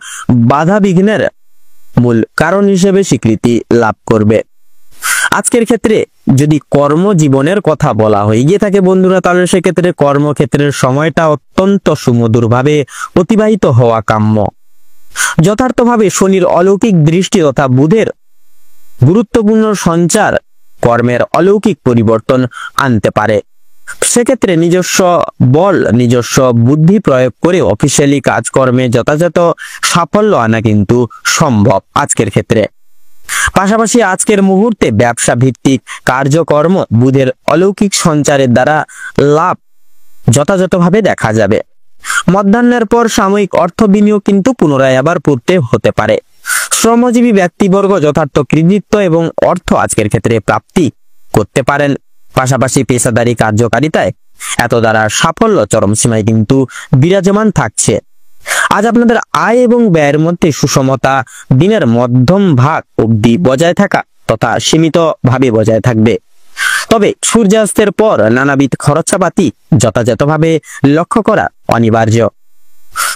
বাধা বিঘ্নের মূল কারণ হিসেবে স্বীকৃতি লাভ করবে। আজকের ক্ষেত্রে যদি কর্মজীবনের কথা বলা হয়ে গিয়ে থাকে বন্ধুরা, তাহলে সেক্ষেত্রে কর্মক্ষেত্রের সময়টা অত্যন্ত সুমধুরভাবে অতিবাহিত হওয়া কাম্য। যথার্থভাবে শনির অলৌকিক দৃষ্টি তথা বুধের গুরুত্বপূর্ণ সঞ্চার কর্মের অলৌকিক পরিবর্তন আনতে পারে। সেক্ষেত্রে নিজস্ব বল, নিজস্ব বুদ্ধি প্রয়োগ করে অফিসিয়ালি কাজকর্মে যথাযথ সাফল্য আনা কিন্তু সম্ভব আজকের ক্ষেত্রে। পাশাপাশি আজকের মুহূর্তে ব্যবসা ভিত্তিক কার্যকর্ম বুধের অলৌকিক সঞ্চারের দ্বারা লাভ যথাযথভাবে দেখা যাবে। মধ্যাহ্নের পর সাময়িক অর্থ বিনিয়োগ কিন্তু পুনরায় আবার পড়তে হতে পারে। শ্রমজীবী ব্যক্তিবর্গ যথার্থ কৃতিত্ব এবং অর্থ আজকের ক্ষেত্রে প্রাপ্তি করতে পারেন। পাশাপাশি পেশাদারি কার্যকারিতায় এত দ্বারা সাফল্য চরম সীমায় কিন্তু বিরাজমান থাকছে। আজ আপনাদের আয় এবং ব্যয়ের মধ্যে সুষমতা দিনের মধ্যম ভাগ অবধি বজায় থাকা তথা সীমিত ভাবে বজায় থাকবে। তবে সূর্যাস্তের পর নানাবিধ খরচাপাতি যথাযথভাবে লক্ষ্য করা অনিবার্য।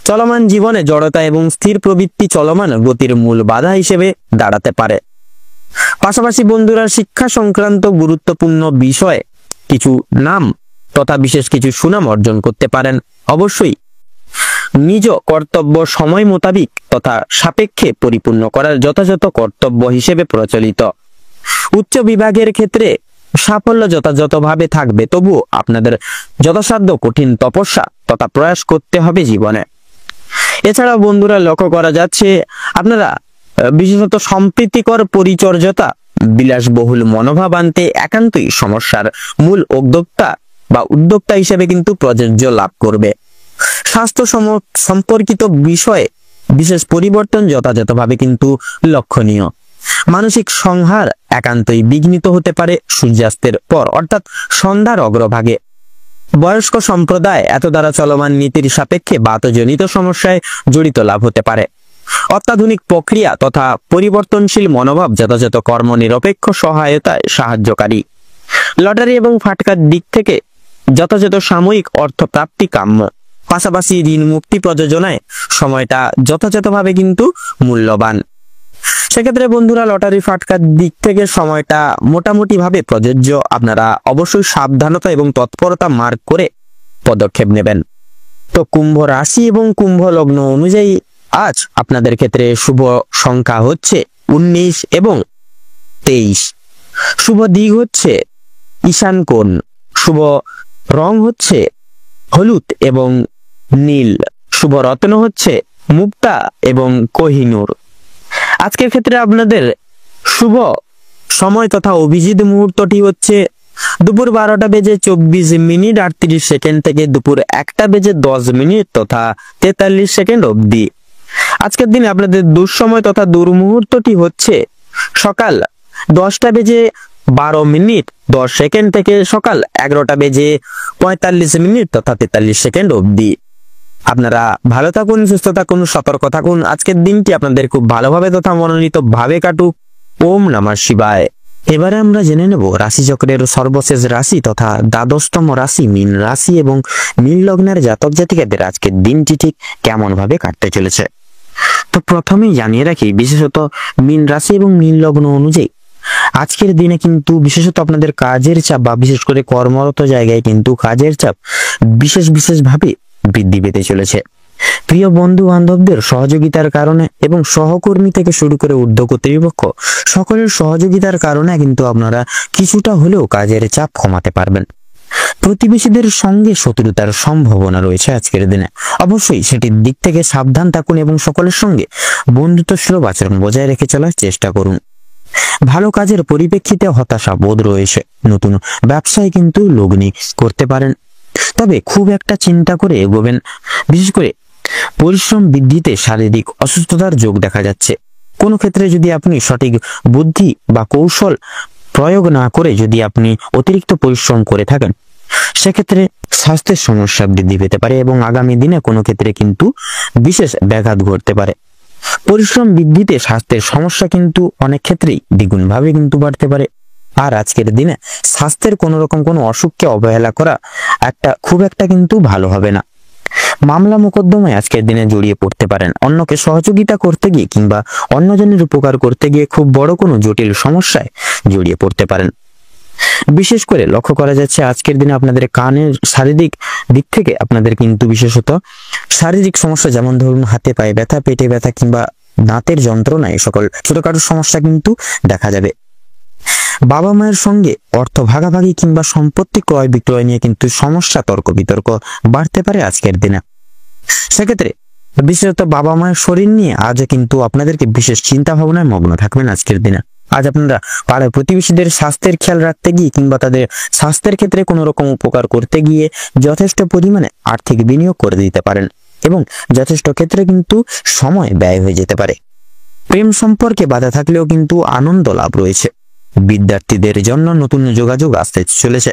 চলমান জীবনে জড়তা এবং স্থির প্রবৃত্তি চলমান গতির মূল বাধা হিসেবে দাঁড়াতে পারে। পাশাপাশি বন্ধুরা শিক্ষা সংক্রান্ত গুরুত্বপূর্ণ বিষয়ে কিছু নাম তথা বিশেষ কিছু সুনাম অর্জন করতে পারেন। অবশ্যই নিজ কর্তব্য সময় মোতাবিক তথা সাপেক্ষে পরিপূর্ণ করার যথাযথ কর্তব্য হিসেবে প্রচলিত। উচ্চ বিভাগের ক্ষেত্রে সাফল্য যথাযথভাবে থাকবে, তবু আপনাদের যথাসাধ্য কঠিন তপস্যা তথা প্রয়াস করতে হবে জীবনে। এছাড়া বন্ধুরা লক্ষ্য করা যাচ্ছে আপনারা বিশেষত সম্প্রীতিকর পরিচর্যতা বিলাসবহুল মনোভাব আনতে একান্তই সমস্যার মূল উদ্যোক্তা হিসেবে কিন্তু প্রযোজ্য লাভ করবে। স্বাস্থ্য সম্পর্কিত বিষয়ে বিশেষ পরিবর্তন যথাযথভাবে কিন্তু লক্ষণীয়। মানসিক সংহার একান্তই বিঘ্নিত হতে পারে সূর্যাস্তের পর অর্থাৎ সন্ধ্যার অগ্রভাগে। বয়স্ক সম্প্রদায় এত দ্বারা চলমান নীতির সাপেক্ষে বাতজনিত সমস্যায় জড়িত লাভ হতে পারে। অত্যাধুনিক প্রক্রিয়া তথা পরিবর্তনশীল মনোভাব যথাযথ কর্ম নিরপেক্ষ সহায়তায় সাহায্যকারী। লটারি এবং ফাটকার দিক থেকে যথাযথ সাময়িক অর্থ প্রাপ্তি কাম্য। পাশাপাশি ঋণ মুক্তি প্রযোজনায় সময়টা যথাযথভাবে কিন্তু মূল্যবান। সেক্ষেত্রে বন্ধুরা লটারি ফাটকার দিক থেকে সময়টা মোটামুটি ভাবে প্রযোজ্য। আপনারা অবশ্যই সাবধানতা এবং তৎপরতা মার্ক করে পদক্ষেপ নেবেন। তো কুম্ভ রাশি এবং কুম্ভ লগ্ন অনুযায়ী আজ আপনাদের ক্ষেত্রে শুভ সংখ্যা হচ্ছে 19 এবং 23। শুভ দিক হচ্ছে ঈশান কোণ। শুভ রং হচ্ছে হলুদ এবং নীল। শুভ রত্ন হচ্ছে মুক্তা এবং কোহিনূর। আজকের ক্ষেত্রে আপনাদের শুভ সময় তথা অভিজিৎ মুহূর্তটি হচ্ছে দুপুর 12:24 থেকে দুপুর 1:10 তথা 43 অবধি। আজকের দিনে আপনাদের দুঃসময় তথা দুর্মুহূর্তটি হচ্ছে সকাল 10:12 থেকে সকাল 11:45 তথা 43 অবধি। আপনারা ভালো থাকুন, সুস্থ থাকুন, সতর্ক থাকুন। আজকের দিনটি আপনাদের খুব ভালোভাবে তথা মনোনীত ভাবে কাটুক। ওম নমঃ শিবায়। এবারে আমরা জেনে নেব রাশিচক্রের সর্বশেষ রাশি তথা দ্বাদশতম রাশি মীন রাশি এবং মীন লগ্নের জাতক জাতিকাদের আজকের দিনটি ঠিক কেমন ভাবে কাটতে চলেছে। তো প্রথমেই জানিয়ে রাখি, বিশেষত মীন রাশি এবং মীন লগ্ন অনুযায়ী আজকের দিনে কিন্তু বিশেষত আপনাদের কাজের চাপ বা বিশেষ করে কর্মরত জায়গায় কিন্তু কাজের চাপ বিশেষভাবে বৃদ্ধি পেতে চলেছে। প্রিয় বন্ধু বান্ধবদের সহযোগিতার কারণে এবং সহকর্মী থেকে শুরু করে ঊর্ধ্ব কর্তৃপক্ষ সকলের সহযোগিতার কারণে কিন্তু আপনারা কিছুটা হলেও কাজের চাপ কমাতে পারবেন। প্রতিবেশীদের সঙ্গে শত্রুতার সম্ভাবনা রয়েছে আজকের দিনে। অবশ্যই সেটির দিক থেকে সাবধান থাকুন এবং সকলের সঙ্গে বন্ধুত্বসুলভ আচরণ বজায় রেখে চলার চেষ্টা করুন। ভালো কাজের পরিপ্রেক্ষিতে হতাশা বোধ রয়েছে। নতুন ব্যবসায় কিন্তু লগ্নি করতে পারেন, তবে খুব একটা চিন্তা করে এগোবেন। বিশেষ করে পরিশ্রম বৃদ্ধিতে শারীরিক অসুস্থতার যোগ দেখা যাচ্ছে। কোনো ক্ষেত্রে যদি আপনি সঠিক বুদ্ধি বা কৌশল প্রয়োগ না করে যদি আপনি অতিরিক্ত পরিশ্রম করে থাকেন, সেক্ষেত্রে স্বাস্থ্যের সমস্যা বৃদ্ধি পেতে পারে এবং আগামী দিনে কোনো ক্ষেত্রে কিন্তু বিশেষ ব্যাঘাত ঘটতে পারে। পরিশ্রম বৃদ্ধিতে স্বাস্থ্যের সমস্যা কিন্তু অনেক ক্ষেত্রেই দ্বিগুণ ভাবে কিন্তু বাড়তে পারে। আর আজকের দিনে স্বাস্থ্যের কোনো রকম কোনো অসুখকে অবহেলা করা খুব একটা কিন্তু ভালো হবে না। মামলা মোকদ্দমায় আজকের দিনে জড়িয়ে পড়তে পারেন। অন্যকে সহযোগিতা করতে গিয়ে কিংবা অন্যজনের উপকার করতে গিয়ে খুব বড় কোনো জটিল সমস্যায় জড়িয়ে পড়তে পারেন। বিশেষ করে লক্ষ্য করা যাচ্ছে আজকের দিনে আপনাদের কানের শারীরিক দিক থেকে আপনাদের কিন্তু বিশেষত শারীরিক সমস্যা, যেমন ধরুন হাতে পায়ে ব্যথা, পেটে ব্যথা কিংবা দাঁতের যন্ত্রণা, এই সকল ছোটখাটো সমস্যা কিন্তু দেখা যাবে। বাবা মায়ের সঙ্গে অর্থ ভাগাভাগি কিংবা সম্পত্তি ক্রয় বিক্রয় নিয়ে কিন্তু সমস্যা, তর্ক বিতর্ক বাড়তে পারে আজকের দিনে। সেক্ষেত্রে বিশেষত বাবা মায়ের শরীর নিয়ে আজও কিন্তু আপনাদেরকে বিশেষ চিন্তা ভাবনায় মগ্ন থাকবেন আজকের দিনে। আজ আপনারা পাড়ার প্রতিবেশীদের স্বাস্থ্যের খেয়াল রাখতে গিয়ে কিংবা তাদের স্বাস্থ্যের ক্ষেত্রে কোনো রকম উপকার করতে গিয়ে যথেষ্ট পরিমাণে আর্থিক বিনিয়োগ করে দিতে পারেন এবং যথেষ্ট ক্ষেত্রে কিন্তু সময় ব্যয় হয়ে যেতে পারে। প্রেম সম্পর্কে বাধা থাকলেও কিন্তু আনন্দ লাভ রয়েছে। বিদ্যার্থীদের জন্য নতুন যোগাযোগ আসতে চলেছে।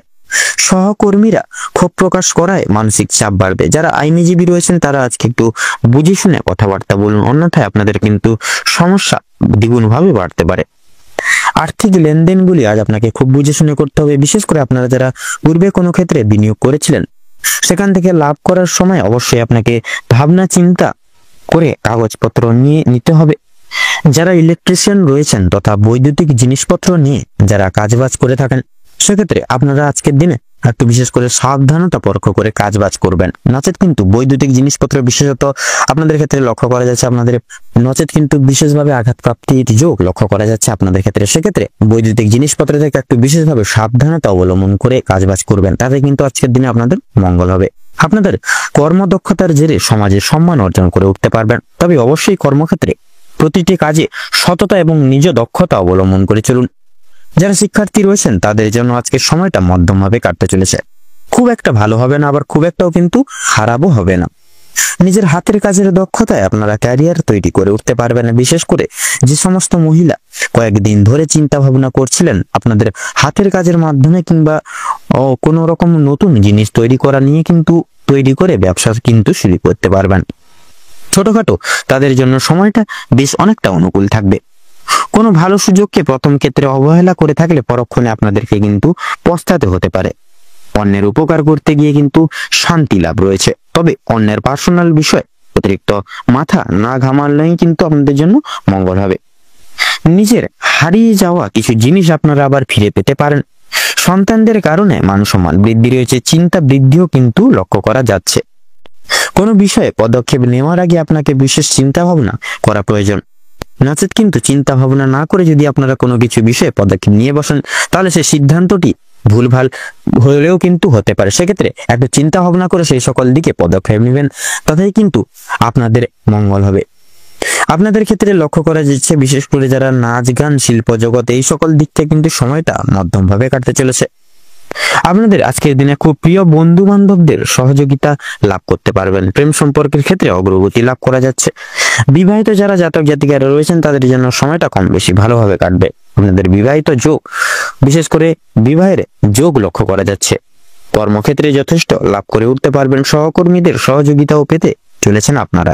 সহকর্মীরা ক্ষোভ প্রকাশ করায় মানসিক চাপ বাড়বে। যারা আইনজীবী রয়েছেন তারা আজকে একটু বুঝে শুনে কথাবার্তা বলুন, অন্যথায় আপনাদের কিন্তু সমস্যা দ্বিগুণভাবে বাড়তে পারে। আর্থিক লেনদেনগুলি আজ আপনাকে খুব বুঝে শুনে করতে হবে। বিশেষ করে আপনারা যারা পূর্বে কোনো ক্ষেত্রে বিনিয়োগ করেছিলেন সেখান থেকে লাভ করার সময় অবশ্যই আপনাকে ভাবনা চিন্তা করে কাগজপত্র নিয়ে নিতে হবে। যারা ইলেকট্রিশিয়ান রয়েছেন তথা বৈদ্যুতিক জিনিসপত্র নিয়ে যারা কাজবাজ করে থাকেন সেক্ষেত্রে আপনারা আজকের দিনে একটু বিশেষ করে সাবধানতা পরখ করে কাজবাজ করবেন। নচেত কিন্তু বৈদ্যুতিক জিনিসপত্র বিশেষত আপনাদের ক্ষেত্রে লক্ষ্য করা যাচ্ছে আপনাদের নচেত কিন্তু বিশেষভাবে আঘাতপ্রাপ্তির যোগ লক্ষ্য করা যাচ্ছে আপনাদের ক্ষেত্রে। সেক্ষেত্রে বৈদ্যুতিক জিনিসপত্র থেকে একটু বিশেষভাবে সাবধানতা অবলম্বন করে কাজবাজ করবেন, তাতে কিন্তু আজকের দিনে আপনাদের মঙ্গল হবে। আপনাদের কর্মদক্ষতার জেরে সমাজে সম্মান অর্জন করে উঠতে পারবেন। তবে অবশ্যই কর্মক্ষেত্রে প্রতিটি কাজে সততা এবং নিজ দক্ষতা অবলম্বন করে চলুন। যারা শিক্ষার্থী রয়েছেন তাদের জন্য আজকের সময়টা মধ্যমভাবে কাটতে চলেছে। খুব একটা ভালো হবে না, আবার খুব একটাও কিন্তু খারাপও হবে না। নিজের হাতের কাজের দক্ষতায় আপনারা ক্যারিয়ার তৈরি করে উঠতে পারবেন। বিশেষ করে যে সমস্ত মহিলা কয়েকদিন ধরে চিন্তা ভাবনা করছিলেন আপনাদের হাতের কাজের মাধ্যমে কিংবা কোনো রকম নতুন জিনিস তৈরি করা নিয়ে কিন্তু তৈরি করে ব্যবসা কিন্তু শুরু করতে পারবেন। ছোটখাটো তাদের জন্য সময়টা বেশ অনেকটা অনুকূল থাকবে। কোনো ভালো সুযোগকে প্রথম ক্ষেত্রে অবহেলা করে থাকলে পরক্ষণে আপনাদেরকে কিন্তু পস্তাতে হতে পারে। অন্যের উপকার করতে গিয়ে কিন্তু শান্তি লাভ রয়েছে। তবে অন্যের পার্সোনাল বিষয় অতিরিক্ত মাথা না ঘামালেই কিন্তু আপনাদের জন্য মঙ্গল হবে। নিজের হারিয়ে যাওয়া কিছু জিনিস আপনারা আবার ফিরে পেতে পারেন। সন্তানদের কারণে মান সম্মান বৃদ্ধি রয়েছে, চিন্তা বৃদ্ধিও কিন্তু লক্ষ্য করা যাচ্ছে। কোনো বিষয়ে পদক্ষেপ নেওয়ার আগে আপনাকে বিশেষ চিন্তা ভাবনা করা প্রয়োজন। নচেত কিন্তু চিন্তা ভাবনা না করে যদি আপনারা কোনো কিছু বিষয়ে পদক্ষেপ নিয়ে বসেন তাহলে সেই সিদ্ধান্তটি ভুলভাল হলেও কিন্তু হতে পারে। সেক্ষেত্রে একটা চিন্তা ভাবনা করে সেই সকল দিকে পদক্ষেপ নেবেন, তাতেই কিন্তু আপনাদের মঙ্গল হবে। আপনাদের ক্ষেত্রে লক্ষ্য করা যাচ্ছে বিশেষ করে যারা নাচ গান শিল্প জগৎ এই সকল দিক থেকে কিন্তু সময়টা মধ্যমভাবে কাটতে চলেছে। আপনাদের আজকের দিনে খুব প্রিয় বন্ধু বান্ধবদের সহযোগিতা লাভ করতে পারবেন। প্রেম সম্পর্কের ক্ষেত্রে অগ্রগতি লাভ করা যাচ্ছে। বিবাহিত যারা জাতক জাতিকারা রয়েছেন তাদের জন্য সময়টা কম বেশি ভালোভাবে কাটবে। আপনাদের বিবাহিত যোগ বিশেষ করে বিবাহের যোগ লক্ষ্য করা যাচ্ছে। কর্মক্ষেত্রে যথেষ্ট লাভ করে উঠতে পারবেন। সহকর্মীদের সহযোগিতাও পেতে চলেছেন আপনারা।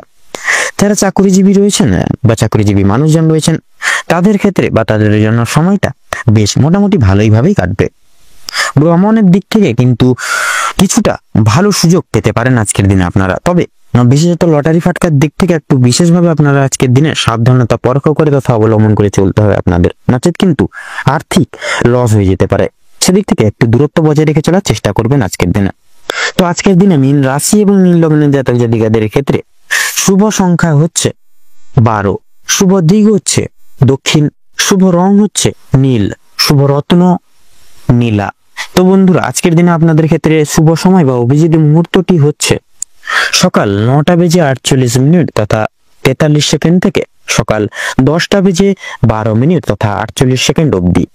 যারা চাকরিজীবী রয়েছেন বা চাকরিজীবী মানুষজন রয়েছেন তাদের ক্ষেত্রে বা তাদের জন্য সময়টা বেশ মোটামুটি ভালোইভাবেই কাটবে। ভ্রমণের দিক থেকে কিন্তু কিছুটা ভালো সুযোগ পেতে পারেন আজকের দিনে আপনারা। তবে বিশেষত লটারি ফাটকার দিক থেকে একটু বিশেষভাবে আপনারা আজকের দিনে সাবধানতা পরখ করে তথা অবলম্বন করে চলতে হবে আপনাদের, নচেত কিন্তু আর্থিক লস হয়ে যেতে পারে। সেদিক থেকে একটু দূরত্ব বজায় রেখে চলার চেষ্টা করবেন আজকের দিনে। তো আজকের দিনে মীন রাশি এবং মীন লগ্নের জাতক জাতিকাদের ক্ষেত্রে শুভ সংখ্যা হচ্ছে 12, শুভ দিক হচ্ছে দক্ষিণ, শুভ রং হচ্ছে নীল, শুভ রত্ন নীলা। তো বন্ধুরা আজকের দিনে আপনাদের ক্ষেত্রে শুভ সময় বা অভিজিৎ মুহূর্তটি হচ্ছে সকাল 9টা বেজে 48 মিনিট তথা 43 সেকেন্ড থেকে সকাল 10টা বেজে 12 মিনিট তথা 48 সেকেন্ড অবধি।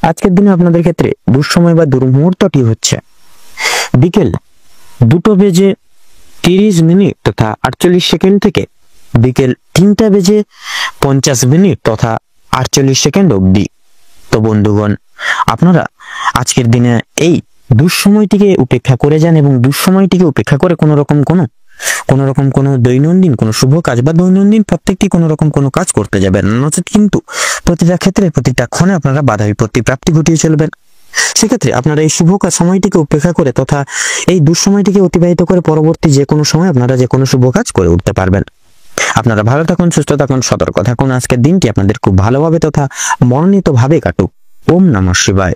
আজকের দিনে আপনাদের ক্ষেত্রে দুঃসময় বা দুর্মুহূর্তটি হচ্ছে বিকেল 2টো বেজে 30 মিনিট তথা 48 সেকেন্ড থেকে বিকেল 3টা বেজে 50 মিনিট তথা 48 সেকেন্ড অবধি। তো বন্ধুগণ আপনারা আজকের দিনে এই দুঃসময়টিকে উপেক্ষা করে যান এবং দুঃসময়টিকে উপেক্ষা করে কোনো রকম কোনো দৈনন্দিন কোনো শুভ কাজ বা দৈনন্দিন প্রত্যেকটি কোনো রকম কোনো কাজ করতে যাবেন। নচেত কিন্তু প্রতিটা ক্ষেত্রে প্রতিটা ক্ষণে আপনারা বাধা বিপত্তি প্রাপ্তি ঘটিয়ে চলবেন। সেক্ষেত্রে আপনারা এই শুভ সময়টিকে উপেক্ষা করে তথা এই দুঃসময়টিকে অতিবাহিত করে পরবর্তী যে কোনো সময় আপনারা যে কোনো শুভ কাজ করে উঠতে পারবেন। আপনারা ভালো থাকুন, সুস্থ থাকুন, সতর্ক থাকুন। আজকের দিনটি আপনাদের খুব ভালোভাবে তথা মনোনীতভাবে কাটুক। ওম নমঃ শিবায়।